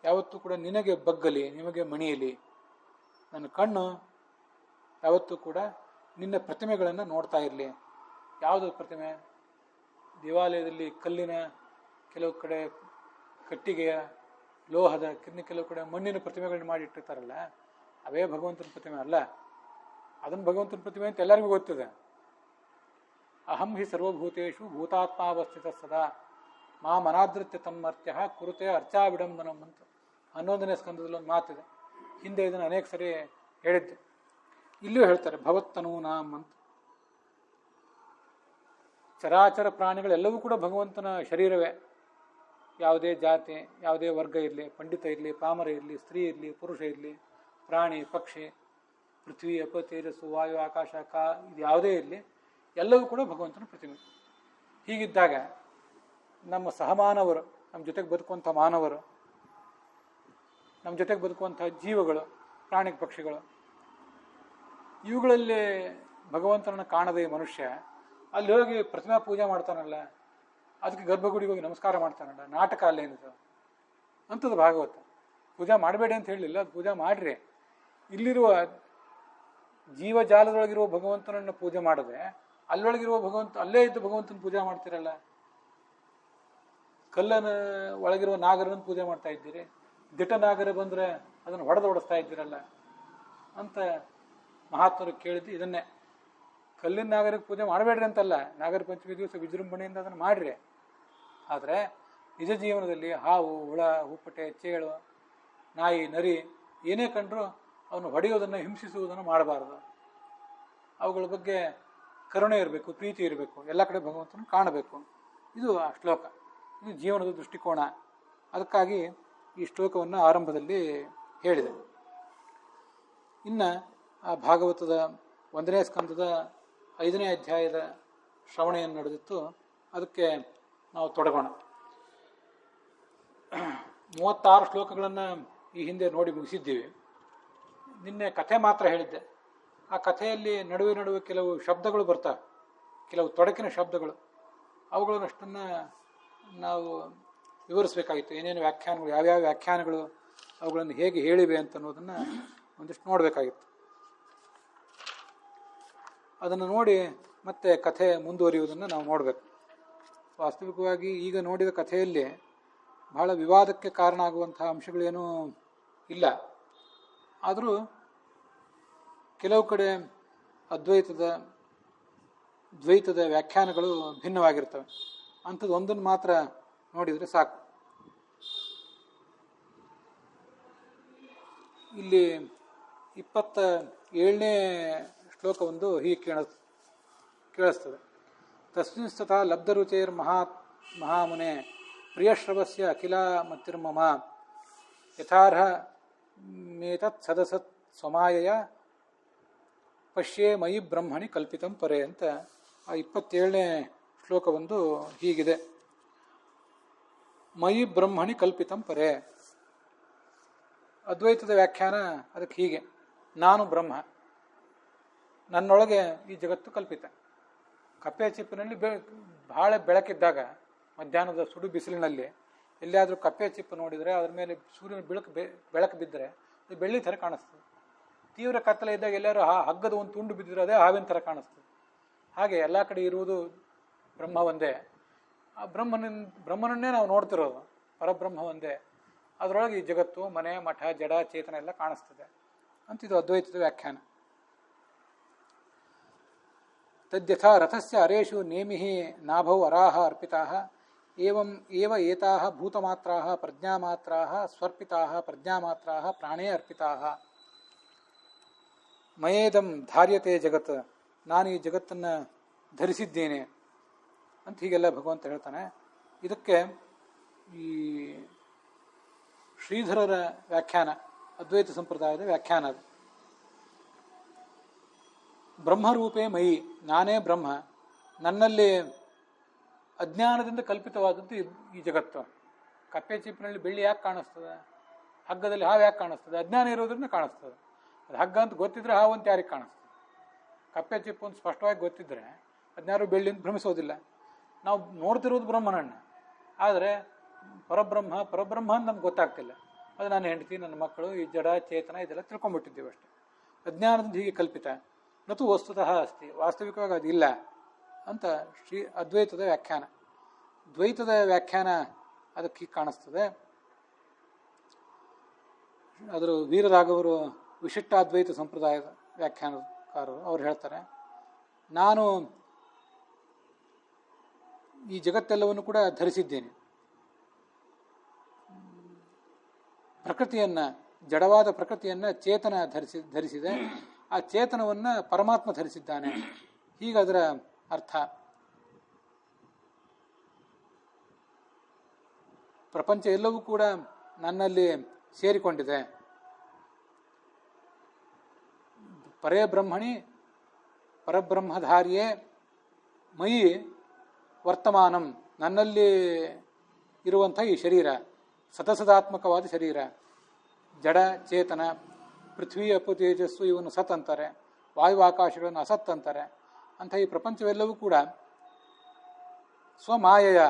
ಯಾವತ್ತೂ ಕೂಡ ನಿನಗೆ ಬಗ್ಗಲಿ, ನಿಮಗೆ ಮಣಿಯಲಿ. ನನ್ನ ಕಣ್ಣು ಯಾವತ್ತೂ ಕೂಡ ನಿನ್ನ ಪ್ರತಿಮೆಗಳನ್ನು ನೋಡ್ತಾ ಇರಲಿ. ಯಾವುದು ಪ್ರತಿಮೆ? ದೇವಾಲಯದಲ್ಲಿ ಕಲ್ಲಿನ, ಕೆಲವು ಕಡೆ ಕಟ್ಟಿಗೆಯ, ಲೋಹದ, ಕೆಲವು ಕಡೆ ಮಣ್ಣಿನ ಪ್ರತಿಮೆಗಳನ್ನ ಮಾಡಿಟ್ಟಿರ್ತಾರಲ್ಲ, ಅವೇ ಭಗವಂತನ ಪ್ರತಿಮೆ ಅಲ್ಲ. ಅದನ್ನು ಭಗವಂತನ ಪ್ರತಿಮೆ ಅಂತ ಎಲ್ಲರಿಗೂ ಗೊತ್ತಿದೆ. ಅಹಂ ಹಿ ಸರ್ವಭೂತೇಷು ಭೂತಾತ್ಮಾವಸ್ಥಿತ ಸದಾ ಮಾ ಮನಾದೃತ್ಯ ತನ್ಮರ್ತ್ಯ ಕುರುತೆ ಅರ್ಚಾ ವಿಡಂಬನಂ ಅಂತ 11ನೇ ಸ್ಕಂದದಲ್ಲಿ ಒಂದು ಮಾತಿದೆ. ಹಿಂದೆ ಇದನ್ನು ಅನೇಕ ಸರಿ ಹೇಳಿದ್ದೆ. ಇಲ್ಲಿಯೂ ಹೇಳ್ತಾರೆ ಭವತ್ತನೂನಾಂ ಅಂತ. ಚರಾಚರ ಪ್ರಾಣಿಗಳೆಲ್ಲವೂ ಕೂಡ ಭಗವಂತನ ಶರೀರವೇ. ಯಾವುದೇ ಜಾತಿ, ಯಾವುದೇ ವರ್ಗ ಇರಲಿ, ಪಂಡಿತ ಇರಲಿ, ಪಾಮರ ಇರಲಿ, ಸ್ತ್ರೀ ಇರಲಿ, ಪುರುಷ ಇರಲಿ, ಪ್ರಾಣಿ, ಪಕ್ಷಿ, ಪೃಥ್ವಿ, ಅಪ, ತೇಜಸ್ಸು, ವಾಯು, ಆಕಾಶ, ಇದು ಯಾವುದೇ ಇರಲಿ, ಎಲ್ಲವೂ ಕೂಡ ಭಗವಂತನ ಪ್ರತಿಮೆ. ಹೀಗಿದ್ದಾಗ ನಮ್ಮ ಸಹಮಾನವರು, ನಮ್ಮ ಜೊತೆಗೆ ಬದುಕುವಂಥ ಮಾನವರು, ನಮ್ಮ ಜೊತೆಗೆ ಬದುಕುವಂಥ ಜೀವಗಳು, ಪ್ರಾಣಿ ಪಕ್ಷಿಗಳು, ಇವುಗಳಲ್ಲಿ ಭಗವಂತನನ್ನು ಕಾಣದೆ ಮನುಷ್ಯ ಅಲ್ಲಿ ಹೋಗಿ ಪ್ರತಿಮಾ ಪೂಜೆ ಮಾಡ್ತಾನಲ್ಲ, ಅದಕ್ಕೆ ಗರ್ಭಗುಡಿಗೆ ಹೋಗಿ ನಮಸ್ಕಾರ ಮಾಡ್ತಾನಲ್ಲ, ನಾಟಕ ಅಲ್ಲೇನಿದು ಅಂಥದ್ದು ಭಾಗವತ. ಪೂಜಾ ಮಾಡಬೇಡಿ ಅಂತ ಹೇಳಲಿಲ್ಲ, ಅದು ಪೂಜಾ ಮಾಡಿರಿ. ಇಲ್ಲಿರುವ ಜೀವಜಾಲದೊಳಗಿರುವ ಭಗವಂತನನ್ನು ಪೂಜೆ ಮಾಡದೆ ಅಲ್ಲೊಳಗಿರುವ ಭಗವಂತ, ಅಲ್ಲೇ ಇದ್ದು ಭಗವಂತನ ಪೂಜೆ ಮಾಡ್ತಿರಲ್ಲ, ಕಲ್ಲನ ಒಳಗಿರುವ ನಾಗರನ್ನು ಪೂಜೆ ಮಾಡ್ತಾ ಇದ್ದೀರಿ, ದಿಟ ನಾಗರ ಬಂದರೆ ಅದನ್ನು ಹೊಡೆದೋಡಿಸ್ತಾ ಇದ್ದೀರಲ್ಲ ಅಂತ ಮಹಾತ್ಮರು ಕೇಳಿದ್ದು ಇದನ್ನೇ. ಕಲ್ಲಿನ ನಾಗರಿಗೆ ಪೂಜೆ ಮಾಡಬೇಡ್ರಿ ಅಂತಲ್ಲ, ನಾಗರ ಪಂಚಮಿ ದಿವಸ ವಿಜೃಂಭಣೆಯಿಂದ ಅದನ್ನು ಮಾಡ್ರಿ. ಆದರೆ ನಿಜ ಜೀವನದಲ್ಲಿ ಹಾವು, ಹುಳ, ಹುಪ್ಪಟೆ, ಚೇಳು, ನಾಯಿ, ನರಿ ಏನೇ ಕಂಡ್ರೂ ಅವನು ಹೊಡೆಯೋದನ್ನು, ಹಿಂಸಿಸುವುದನ್ನು ಮಾಡಬಾರ್ದು. ಅವುಗಳ ಬಗ್ಗೆ ಕರುಣೆ ಇರಬೇಕು, ಪ್ರೀತಿ ಇರಬೇಕು, ಎಲ್ಲ ಕಡೆ ಭಗವಂತನ ಕಾಣಬೇಕು. ಇದು ಆ ಶ್ಲೋಕ, ಇದು ಜೀವನದ ದೃಷ್ಟಿಕೋನ. ಅದಕ್ಕಾಗಿ ಈ ಶ್ಲೋಕವನ್ನು ಆರಂಭದಲ್ಲಿ ಹೇಳಿದೆ. ಇನ್ನು ಆ ಭಾಗವತದ 1ನೇ ಸ್ಕಂದದ 5ನೇ ಅಧ್ಯಾಯದ ಶ್ರವಣೆಯನ್ನು ನಡೆದಿತ್ತು, ಅದಕ್ಕೆ ನಾವು ತೊಡಗೋಣ. 36 ಶ್ಲೋಕಗಳನ್ನು ಈ ಹಿಂದೆ ನೋಡಿ ಮುಗಿಸಿದ್ದೀವಿ. ನಿನ್ನೆ ಕಥೆ ಮಾತ್ರ ಹೇಳಿದ್ದೆ. ಆ ಕಥೆಯಲ್ಲಿ ನಡುವೆ ನಡುವೆ ಕೆಲವು ಶಬ್ದಗಳು ಬರ್ತವೆ, ಕೆಲವು ತೊಡಕಿನ ಶಬ್ದಗಳು. ಅವುಗಳನ್ನಷ್ಟನ್ನು ನಾವು ವಿವರಿಸಬೇಕಾಗಿತ್ತು. ಏನೇನು ವ್ಯಾಖ್ಯಾನಗಳು, ಯಾವ್ಯಾವ ವ್ಯಾಖ್ಯಾನಗಳು ಅವುಗಳನ್ನು ಹೇಗೆ ಹೇಳಿವೆ ಅಂತ ಅನ್ನೋದನ್ನು ಒಂದಿಷ್ಟು ನೋಡಬೇಕಾಗಿತ್ತು. ಅದನ್ನು ನೋಡಿ ಮತ್ತೆ ಕಥೆ ಮುಂದುವರಿಯುವುದನ್ನು ನಾವು ನೋಡಬೇಕು. ವಾಸ್ತವಿಕವಾಗಿ ಈಗ ನೋಡಿದ ಕಥೆಯಲ್ಲಿ ಬಹಳ ವಿವಾದಕ್ಕೆ ಕಾರಣ ಆಗುವಂತಹ ಅಂಶಗಳೇನೂ ಇಲ್ಲ. ಆದರೂ ಕೆಲವು ಕಡೆ ದ್ವೈತದ ವ್ಯಾಖ್ಯಾನಗಳು ಭಿನ್ನವಾಗಿರ್ತವೆ. ಅಂಥದ್ದು ಒಂದನ್ನು ಮಾತ್ರ ನೋಡಿದರೆ ಸಾಕು. ಇಲ್ಲಿ 27ನೇ ಶ್ಲೋಕವೊಂದು ಹೀಗೆ ಕೇಳಿಸ್ತದೆ. ತಸ್ಮಿಂಸ್ತಥಾ ಲಬ್ಧರುಚೇರ್ ಮಹಾಮುನೆ ಪ್ರಿಯಶ್ರವಸ್ಯ ಅಖಿಲ ಮತಿರ್ಮಮ ಯಥಾರ್ಹ ಮೇತತ್ ಸದಸತ್ ಸ್ವಮಾಯಯ ಪಶ್ಯೇ ಮಯಿ ಬ್ರಹ್ಮಣಿ ಕಲ್ಪಿತಂ ಪರೆ ಅಂತ ಆ 27ನೇ ಶ್ಲೋಕವೊಂದು ಹೀಗಿದೆ. ಮಯಿ ಬ್ರಹ್ಮಣಿ ಕಲ್ಪಿತಂ ಪರೆ. ಅದ್ವೈತದ ವ್ಯಾಖ್ಯಾನ ಅದಕ್ಕೆ ಹೀಗೆ: ನಾನು ಬ್ರಹ್ಮ, ನನ್ನೊಳಗೆ ಈ ಜಗತ್ತು ಕಲ್ಪಿತ. ಕಪ್ಪೆ ಚಿಪ್ಪಿನಲ್ಲಿ ಬಹಳ ಬೆಳಕಿದ್ದಾಗ, ಮಧ್ಯಾಹ್ನದ ಸುಡು ಬಿಸಿಲಿನಲ್ಲಿ ಎಲ್ಲಿಯಾದರೂ ಕಪ್ಪೆ ಚಿಪ್ಪು ನೋಡಿದರೆ ಅದರ ಮೇಲೆ ಸೂರ್ಯನ ಬೆಳಕು ಬಿದ್ದರೆ ಅದು ಬೆಳ್ಳಿ ಥರ ಕಾಣಿಸ್ತದೆ. ತೀವ್ರ ಕತ್ತಲೆ ಇದ್ದಾಗ ಎಲ್ಲರೂ ಹಗ್ಗದ ಒಂದು ತುಂಡು ಬಿದ್ದರೆ ಅದೇ ಹಾವಿನ ಥರ ಕಾಣಿಸ್ತದೆ. ಹಾಗೆ ಎಲ್ಲ ಕಡೆ ಇರುವುದು ಬ್ರಹ್ಮ ಒಂದೇ. ಆ ಬ್ರಹ್ಮನನ್ನೇ ನಾವು ನೋಡ್ತಿರೋದು, ಪರಬ್ರಹ್ಮ ಒಂದೇ. ಅದರೊಳಗೆ ಈ ಜಗತ್ತು, ಮನೆ, ಮಠ, ಜಡ, ಚೇತನ ಎಲ್ಲ ಕಾಣಿಸ್ತದೆ ಅಂತಿದು ಅದ್ವೈತದ ವ್ಯಾಖ್ಯಾನ. ತದ್ಯಥಾ ರಥಸ್ಯ ಅರೇಷು ನೇಮಿಹಿ ನಾಭೌ ಅರಾಹ ಅರ್ಪಿತಾಃ ಏವಂ ಏವ ಏತಾಃ ಭೂತಮಾತ್ರಾಃ ಪ್ರಜ್ಞಾಮಾತ್ರಾಃ ಸ್ವರ್ಪಿತಾಃ ಪ್ರಜ್ಞಾಮಾತ್ರಾಃ ಪ್ರಾಣೇ ಅರ್ಪಿತಾಃ ಮಯೇದಂ ಧಾರ್ಯತೆ ಜಗತ್. ನಾನು ಈ ಜಗತ್ತನ್ನು ಧರಿಸಿದ್ದೇನೆ ಅಂತ ಹೀಗೆಲ್ಲ ಭಗವಂತ ಹೇಳ್ತಾನೆ. ಇದಕ್ಕೆ ಈ ಶ್ರೀಧರರ ವ್ಯಾಖ್ಯಾನ, ಅದ್ವೈತ ಸಂಪ್ರದಾಯದ ವ್ಯಾಖ್ಯಾನ ಅದು. ಬ್ರಹ್ಮರೂಪೇ ಮಯಿ, ನಾನೇ ಬ್ರಹ್ಮ, ನನ್ನಲ್ಲಿ ಅಜ್ಞಾನದಿಂದ ಕಲ್ಪಿತವಾದದ್ದು ಈ ಜಗತ್ತು. ಕಪ್ಪೆ ಚಿಪ್ಪಿನಲ್ಲಿ ಬೆಳ್ಳಿ ಯಾಕೆ ಕಾಣಿಸ್ತದೆ? ಹಗ್ಗದಲ್ಲಿ ಹಾವು ಯಾಕೆ ಕಾಣಿಸ್ತದೆ? ಅಜ್ಞಾನ ಇರೋದ್ರಿಂದ ಕಾಣಿಸ್ತದೆ. ಅದು ಹಗ್ಗ ಅಂತ ಗೊತ್ತಿದ್ರೆ ಹಾವು ಅಂತ ಯಾರಿಗೆ ಕಾಣಿಸ್ತದೆ? ಕಪ್ಪೆ ಚಿಪ್ಪು ಅಂತ ಸ್ಪಷ್ಟವಾಗಿ ಗೊತ್ತಿದ್ರೆ ಅದನ್ನಾರು ಬೆಳ್ಳಿಂದ ಭ್ರಮಿಸೋದಿಲ್ಲ. ನಾವು ನೋಡ್ತಿರೋದು ಬ್ರಹ್ಮನನ್ನು, ಆದರೆ ಪರಬ್ರಹ್ಮ ಅಂತ ನಮ್ಗೆ ಗೊತ್ತಾಗ್ತಿಲ್ಲ. ಅದು ನನ್ನ ಹೆಂಡತಿ, ನನ್ನ ಮಕ್ಕಳು, ಈ ಜಡ ಚೇತನ ಇದೆಲ್ಲ ತಿಳ್ಕೊಂಡ್ಬಿಟ್ಟಿದ್ದೀವಿ ಅಷ್ಟೆ. ಅಜ್ಞಾನದಿಂದ ಹೀಗೆ ಕಲ್ಪಿತ ನತು ವಸ್ತುತಃ ಅಸ್ತಿ, ವಾಸ್ತವಿಕವಾಗಿ ಅದಿಲ್ಲ ಅಂತ ಅದ್ವೈತದ ವ್ಯಾಖ್ಯಾನ. ದ್ವೈತದ ವ್ಯಾಖ್ಯಾನ ಅದಕ್ಕೆ ಹೀಗೆ ಕಾಣಿಸ್ತದೆ. ಅದರ ವೀರರಾಘವರು ವಿಶಿಷ್ಟಾದ್ವೈತ ಸಂಪ್ರದಾಯದ ವ್ಯಾಖ್ಯಾನಕಾರರು, ಅವ್ರು ಹೇಳ್ತಾರೆ, ನಾನು ಈ ಜಗತ್ತೆಲ್ಲವನ್ನು ಕೂಡ ಧರಿಸಿದ್ದೇನೆ. ಪ್ರಕೃತಿಯನ್ನು, ಜಡವಾದ ಪ್ರಕೃತಿಯನ್ನು ಚೇತನ ಧರಿಸಿದೆ. ಆ ಚೇತನವನ್ನು ಪರಮಾತ್ಮ ಧರಿಸಿದ್ದಾನೆ. ಹೀಗದರ ಅರ್ಥ. ಪ್ರಪಂಚ ಎಲ್ಲವೂ ಕೂಡ ನನ್ನಲ್ಲಿ ಸೇರಿಕೊಂಡಿದೆ. ಪರೇ ಬ್ರಹ್ಮಣಿ ಪರಬ್ರಹ್ಮಧಾರಿಯೇ ಮಯಿ ವರ್ತಮಾನಂ, ನನ್ನಲ್ಲಿ ಇರುವಂಥ ಈ ಶರೀರ ಸತಸದಾತ್ಮಕವಾದ ಶರೀರ, ಜಡ ಚೇತನ, ಪೃಥ್ವಿ ಅಪ್ಪು ತೇಜಸ್ಸು ಇವನ್ನು ಸತ್ ಅಂತಾರೆ, ವಾಯು ಆಕಾಶಗಳನ್ನು ಅಸತ್ ಅಂತಾರೆ. ಅಂಥ ಈ ಪ್ರಪಂಚವೆಲ್ಲವೂ ಕೂಡ ಸ್ವಮಾಯೆಯ,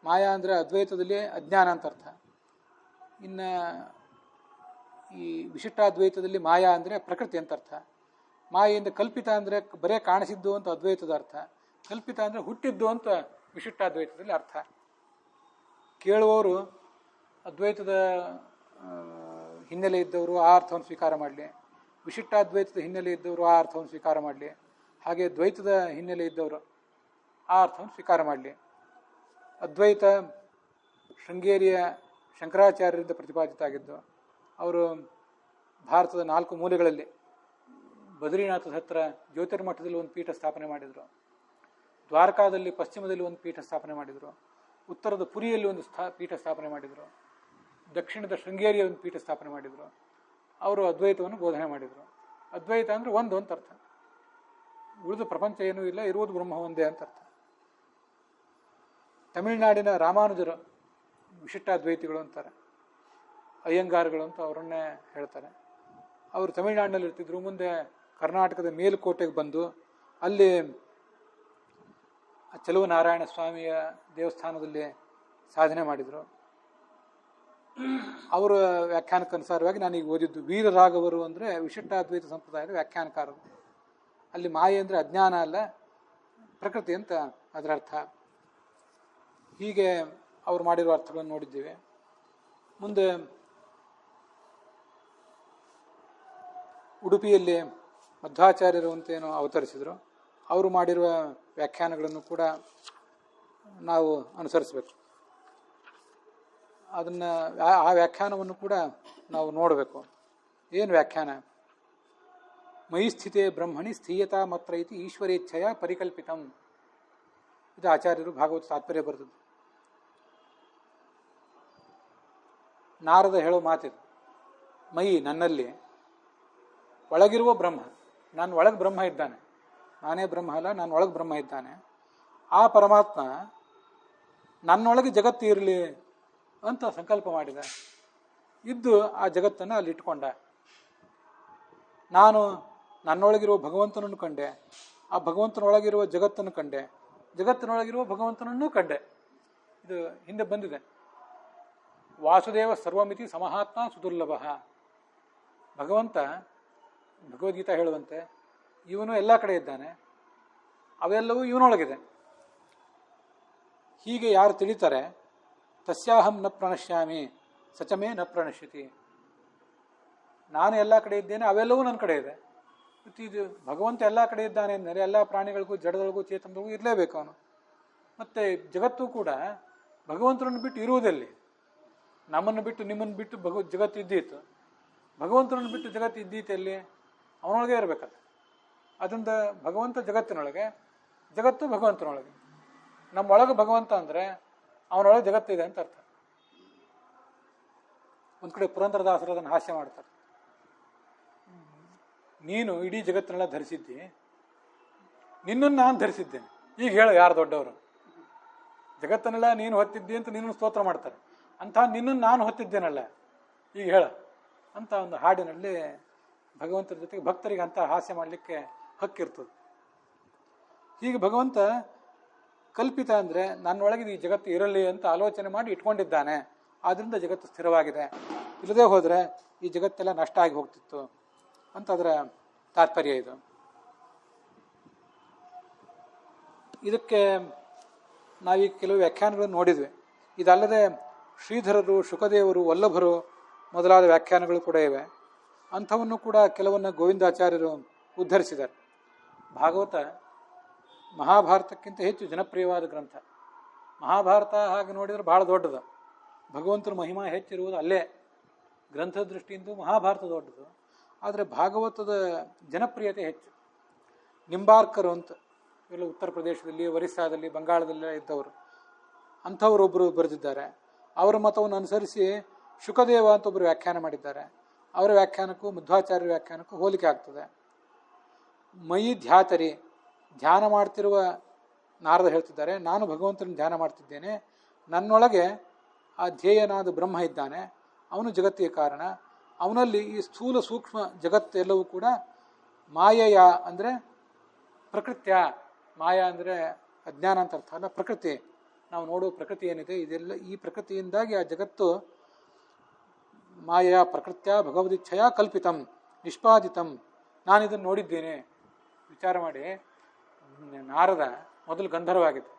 ಮಾಯಾ ಅಂದರೆ ಅದ್ವೈತದಲ್ಲಿ ಅಜ್ಞಾನ ಅಂತ ಅರ್ಥ. ಇನ್ನು ಈ ವಿಶಿಷ್ಟಾದ್ವೈತದಲ್ಲಿ ಮಾಯಾ ಅಂದರೆ ಪ್ರಕೃತಿ ಅಂತ ಅರ್ಥ. ಮಾಯೆಯಿಂದ ಕಲ್ಪಿತ ಅಂದರೆ ಬರೇ ಕಾಣಿಸಿದ್ದು ಅಂತ ಅದ್ವೈತದ ಅರ್ಥ. ಕಲ್ಪಿತ ಅಂದರೆ ಹುಟ್ಟಿದ್ದು ಅಂತ ವಿಶಿಷ್ಟಾದ್ವೈತದಲ್ಲಿ ಅರ್ಥ. ಕೇಳುವವರು ಅದ್ವೈತದ ಹಿನ್ನೆಲೆ ಇದ್ದವರು ಆ ಅರ್ಥವನ್ನು ಸ್ವೀಕಾರ ಮಾಡಲಿ, ವಿಶಿಷ್ಟಾದ್ವೈತದ ಹಿನ್ನೆಲೆ ಇದ್ದವರು ಆ ಅರ್ಥವನ್ನು ಸ್ವೀಕಾರ ಮಾಡಲಿ, ಹಾಗೆ ದ್ವೈತದ ಹಿನ್ನೆಲೆ ಇದ್ದವರು ಆ ಅರ್ಥವನ್ನು ಸ್ವೀಕಾರ ಮಾಡಲಿ. ಅದ್ವೈತ ಶೃಂಗೇರಿಯ ಶಂಕರಾಚಾರ್ಯರಿಂದ ಪ್ರತಿಪಾದಿತ ಆಗಿದ್ದು. ಅವರು ಭಾರತದ 4 ಮೂಲೆಗಳಲ್ಲಿ ಬದ್ರಿನಾಥದ ಹತ್ರ ಜ್ಯೋತಿರ್ಮಠದಲ್ಲಿ ಒಂದು ಪೀಠ ಸ್ಥಾಪನೆ ಮಾಡಿದರು, ದ್ವಾರಕಾದಲ್ಲಿ ಪಶ್ಚಿಮದಲ್ಲಿ ಒಂದು ಪೀಠ ಸ್ಥಾಪನೆ ಮಾಡಿದರು, ಉತ್ತರದ ಪುರಿಯಲ್ಲಿ ಒಂದು ಪೀಠ ಸ್ಥಾಪನೆ ಮಾಡಿದರು, ದಕ್ಷಿಣದ ಶೃಂಗೇರಿಯ ಒಂದು ಪೀಠ ಸ್ಥಾಪನೆ ಮಾಡಿದರು. ಅವರು ಅದ್ವೈತವನ್ನು ಬೋಧನೆ ಮಾಡಿದರು. ಅದ್ವೈತ ಅಂದರೆ ಒಂದು ಅಂತ ಅರ್ಥ, ಉಳಿದ ಪ್ರಪಂಚ ಏನೂ ಇಲ್ಲ, ಇರುವುದು ಬ್ರಹ್ಮ ಒಂದೇ ಅಂತ ಅರ್ಥ. ತಮಿಳುನಾಡಿನ ರಾಮಾನುಜರು ವಿಶಿಷ್ಟಾದ್ವೈತಿಗಳು ಅಂತಾರೆ, ಅಯ್ಯಂಗಾರ್ಗಳು ಅಂತ ಅವರನ್ನೇ ಹೇಳ್ತಾರೆ. ಅವರು ತಮಿಳುನಾಡಿನಲ್ಲಿ ಇರ್ತಿದ್ರು. ಮುಂದೆ ಕರ್ನಾಟಕದ ಮೇಲುಕೋಟೆಗೆ ಬಂದು ಅಲ್ಲಿ ಚೆಲುವ ನಾರಾಯಣ ಸ್ವಾಮಿಯ ದೇವಸ್ಥಾನದಲ್ಲಿ ಸಾಧನೆ ಮಾಡಿದರು. ಅವರ ವ್ಯಾಖ್ಯಾನಕ್ಕನುಸಾರವಾಗಿ ನಾನೀಗ ಓದಿದ್ದು ವೀರರಾಘವರು ಅಂದರೆ ವಿಶಿಷ್ಟಾದ್ವೈತ ಸಂಪ್ರದಾಯದ ವ್ಯಾಖ್ಯಾನಕಾರರು. ಅಲ್ಲಿ ಮಾಯೆ ಅಂದರೆ ಅಜ್ಞಾನ ಅಲ್ಲ, ಪ್ರಕೃತಿ ಅಂತ ಅದರ ಅರ್ಥ. ಹೀಗೆ ಅವರು ಮಾಡಿರುವ ಅರ್ಥಗಳನ್ನು ನೋಡಿದ್ದೇವೆ. ಮುಂದೆ ಉಡುಪಿಯಲ್ಲಿ ಮಧ್ವಾಚಾರ್ಯರು ಅಂತೇನೋ ಅವತರಿಸಿದರು. ಅವರು ಮಾಡಿರುವ ವ್ಯಾಖ್ಯಾನಗಳನ್ನು ಕೂಡ ನಾವು ಅನುಸರಿಸಬೇಕು. ಅದನ್ನು ಆ ವ್ಯಾಖ್ಯಾನವನ್ನು ಕೂಡ ನಾವು ನೋಡಬೇಕು. ಏನು ವ್ಯಾಖ್ಯಾನ? ಮಯಿ ಸ್ಥಿತೇ ಬ್ರಹ್ಮಣಿ ಸ್ಥೀಯತಾ ಮಾತ್ರ ಇತಿ ಈಶ್ವರೇಚ್ಛೆಯ ಪರಿಕಲ್ಪಿತಂ. ಇದು ಆಚಾರ್ಯರು ಭಾಗವತ ತಾತ್ಪರ್ಯ ಬರೆದದ್ದು. ನಾರದ ಹೇಳೋ ಮಾತಿದು. ಮಯಿ ನನ್ನಲ್ಲಿ ಒಳಗಿರುವ ಬ್ರಹ್ಮ, ನಾನು ಒಳಗೆ ಬ್ರಹ್ಮ ಇದ್ದಾನೆ, ನಾನೇ ಬ್ರಹ್ಮ ಅಲ್ಲ, ನಾನು ಒಳಗೆ ಬ್ರಹ್ಮ ಇದ್ದಾನೆ. ಆ ಪರಮಾತ್ಮ ನನ್ನೊಳಗೆ ಜಗತ್ತು ಇರಲಿ ಅಂತ ಸಂಕಲ್ಪ ಮಾಡಿದ, ಇದ್ದು ಆ ಜಗತ್ತನ್ನು ಅಲ್ಲಿ ಇಟ್ಕೊಂಡ. ನಾನು ನನ್ನೊಳಗಿರುವ ಭಗವಂತನನ್ನು ಕಂಡೆ, ಆ ಭಗವಂತನೊಳಗಿರುವ ಜಗತ್ತನ್ನು ಕಂಡೆ, ಜಗತ್ತಿನೊಳಗಿರುವ ಭಗವಂತನನ್ನೂ ಕಂಡೆ. ಇದು ಹಿಂದೆ ಬಂದಿದೆ. ವಾಸುದೇವ ಸರ್ವಮಿತಿ ಸಮಹಾತ್ಮ ಸುದುರ್ಲಭ. ಭಗವಂತ ಭಗವದ್ಗೀತಾ ಹೇಳುವಂತೆ ಇವನು ಎಲ್ಲ ಕಡೆ ಇದ್ದಾನೆ, ಅವೆಲ್ಲವೂ ಇವನೊಳಗಿದೆ. ಹೀಗೆ ಯಾರು ತಿಳಿತಾರೆ, ತಸ್ಯಾಹಂ ನ ಪ್ರಣಶ್ಯಾಮಿ ಸಚಮೇ ನ ಪ್ರಣಶ್ಯತಿ. ನಾನು ಎಲ್ಲ ಕಡೆ ಇದ್ದೇನೆ, ಅವೆಲ್ಲವೂ ನನ್ನ ಕಡೆ ಇದೆ. ಮತ್ತು ಇದು ಭಗವಂತ ಎಲ್ಲ ಕಡೆ ಇದ್ದಾನೆ ಅಂದರೆ ಎಲ್ಲ ಪ್ರಾಣಿಗಳಿಗೂ ಜಡದೊಳಗೂ ಚೇತನಗಳಿಗೂ ಇರಲೇಬೇಕು ಅವನು. ಮತ್ತು ಜಗತ್ತು ಕೂಡ ಭಗವಂತನನ್ನು ಬಿಟ್ಟು ಇರುವುದಲ್ಲಿ. ನಮ್ಮನ್ನು ಬಿಟ್ಟು ನಿಮ್ಮನ್ನು ಬಿಟ್ಟು ಜಗತ್ತು ಇದ್ದೀತು, ಭಗವಂತನನ್ನು ಬಿಟ್ಟು ಜಗತ್ತು ಇದ್ದೀತಲ್ಲಿ ಅವನೊಳಗೆ ಇರಬೇಕಲ್ಲ. ಅದರಿಂದ ಭಗವಂತ ಜಗತ್ತಿನೊಳಗೆ, ಜಗತ್ತು ಭಗವಂತನೊಳಗೆ. ನಮ್ಮೊಳಗೆ ಭಗವಂತ ಅಂದರೆ ಅವನೊಳಗೆ ಜಗತ್ತಿದೆ ಅಂತ ಅರ್ಥ. ಒಂದು ಕಡೆ ಪುರಂದರದಾಸರು ಅದನ್ನು ಹಾಸ್ಯ ಮಾಡ್ತಾರೆ. ನೀನು ಇಡೀ ಜಗತ್ತನ್ನೆಲ್ಲ ಧರಿಸಿದ್ದಿ, ನಿನ್ನನ್ನು ನಾನು ಧರಿಸಿದ್ದೇನೆ, ಈಗ ಹೇಳು ಯಾರು ದೊಡ್ಡವರು? ಜಗತ್ತನ್ನೆಲ್ಲ ನೀನು ಹೊತ್ತಿದ್ದಿ ಅಂತ ನಿನ್ನನ್ನು ಸ್ತೋತ್ರ ಮಾಡ್ತಾರೆ, ಅಂಥ ನಿನ್ನನ್ನು ನಾನು ಹೊತ್ತಿದ್ದೇನಲ್ಲ, ಈಗ ಹೇಳ ಅಂತ ಒಂದು ಹಾಡಿನಲ್ಲಿ ಭಗವಂತರ ಜೊತೆಗೆ ಭಕ್ತರಿಗೆ ಅಂತ ಹಾಸ್ಯ ಮಾಡಲಿಕ್ಕೆ ಹಕ್ಕಿರ್ತದೆ. ಹೀಗೆ ಭಗವಂತ ಕಲ್ಪಿತ ಅಂದರೆ ನನ್ನೊಳಗೆ ಈ ಜಗತ್ತು ಇರಲಿ ಅಂತ ಆಲೋಚನೆ ಮಾಡಿ ಇಟ್ಕೊಂಡಿದ್ದಾನೆ. ಆದ್ದರಿಂದ ಜಗತ್ತು ಸ್ಥಿರವಾಗಿದೆ. ಇಲ್ಲದೆ ಹೋದರೆ ಈ ಜಗತ್ತೆಲ್ಲ ನಷ್ಟ ಆಗಿ ಹೋಗ್ತಿತ್ತು ಅಂತ ಅದರ ತಾತ್ಪರ್ಯ ಇದು. ಇದಕ್ಕೆ ನಾವೀಗ ಕೆಲವು ವ್ಯಾಖ್ಯಾನಗಳನ್ನು ನೋಡಿದ್ವಿ. ಇದಲ್ಲದೆ ಶ್ರೀಧರರು, ಶುಕದೇವರು, ವಲ್ಲಭರು ಮೊದಲಾದ ವ್ಯಾಖ್ಯಾನಗಳು ಕೂಡ ಇವೆ. ಅಂಥವನ್ನು ಕೂಡ ಕೆಲವನ್ನು ಗೋವಿಂದಾಚಾರ್ಯರು ಉದ್ಧರಿಸಿದ್ದಾರೆ. ಭಾಗವತ ಮಹಾಭಾರತಕ್ಕಿಂತ ಹೆಚ್ಚು ಜನಪ್ರಿಯವಾದ ಗ್ರಂಥ. ಮಹಾಭಾರತ ಹಾಗೆ ನೋಡಿದರೆ ಬಹಳ ದೊಡ್ಡದು. ಭಗವಂತನ ಮಹಿಮಾ ಹೆಚ್ಚಿರುವುದು ಅಲ್ಲೇ. ಗ್ರಂಥದ ದೃಷ್ಟಿಯಿಂದ ಮಹಾಭಾರತ ದೊಡ್ಡದು, ಆದರೆ ಭಾಗವತದ ಜನಪ್ರಿಯತೆ ಹೆಚ್ಚು. ನಿಂಬಾರ್ಕರು ಅಂತ ಇವೆಲ್ಲ ಉತ್ತರ ಪ್ರದೇಶದಲ್ಲಿ, ಒರಿಸ್ಸಾದಲ್ಲಿ, ಬಂಗಾಳದಲ್ಲೇ ಇದ್ದವರು, ಅಂಥವರೊಬ್ಬರು ಬರೆದಿದ್ದಾರೆ. ಅವರ ಮತವನ್ನು ಅನುಸರಿಸಿ ಶುಕದೇವ ಅಂತ ಒಬ್ಬರು ವ್ಯಾಖ್ಯಾನ ಮಾಡಿದ್ದಾರೆ. ಅವರ ವ್ಯಾಖ್ಯಾನಕ್ಕೂ ಮಧ್ವಾಚಾರ್ಯ ವ್ಯಾಖ್ಯಾನಕ್ಕೂ ಹೋಲಿಕೆ ಆಗ್ತದೆ. ಮಯಿ ಧ್ಯಾತರಿ, ಧ್ಯಾನ ಮಾಡ್ತಿರುವ ನಾರದ ಹೇಳ್ತಿದ್ದಾರೆ, ನಾನು ಭಗವಂತನ ಧ್ಯಾನ ಮಾಡ್ತಿದ್ದೇನೆ, ನನ್ನೊಳಗೆ ಆ ಧ್ಯೇಯನಾದ ಬ್ರಹ್ಮ ಇದ್ದಾನೆ, ಅವನು ಜಗತ್ತಿಗೆ ಕಾರಣ. ಅವನಲ್ಲಿ ಈ ಸ್ಥೂಲ ಸೂಕ್ಷ್ಮ ಜಗತ್ತೆಲ್ಲವೂ ಕೂಡ ಮಾಯೆಯ ಅಂದರೆ ಪ್ರಕೃತ್ಯ. ಮಾಯಾ ಅಂದರೆ ಅಜ್ಞಾನ ಅಂತ ಅರ್ಥ ಅಲ್ಲ, ಪ್ರಕೃತಿ. ನಾವು ನೋಡುವ ಪ್ರಕೃತಿ ಏನಿದೆ ಇದೆಲ್ಲ ಈ ಪ್ರಕೃತಿಯಿಂದಾಗಿ ಆ ಜಗತ್ತು ಮಾಯಾ ಪ್ರಕೃತ್ಯ ಭಗವದಿಚ್ಛೆಯ ಕಲ್ಪಿತಂ ನಿಷ್ಪಾದಿತಂ. ನಾನಿದನ್ನು ನೋಡಿದ್ದೇನೆ. ವಿಚಾರ ಮಾಡಿ, ನಾರದ ಮೊದಲು ಗಂಧರ್ವ ಆಗಿತ್ತು.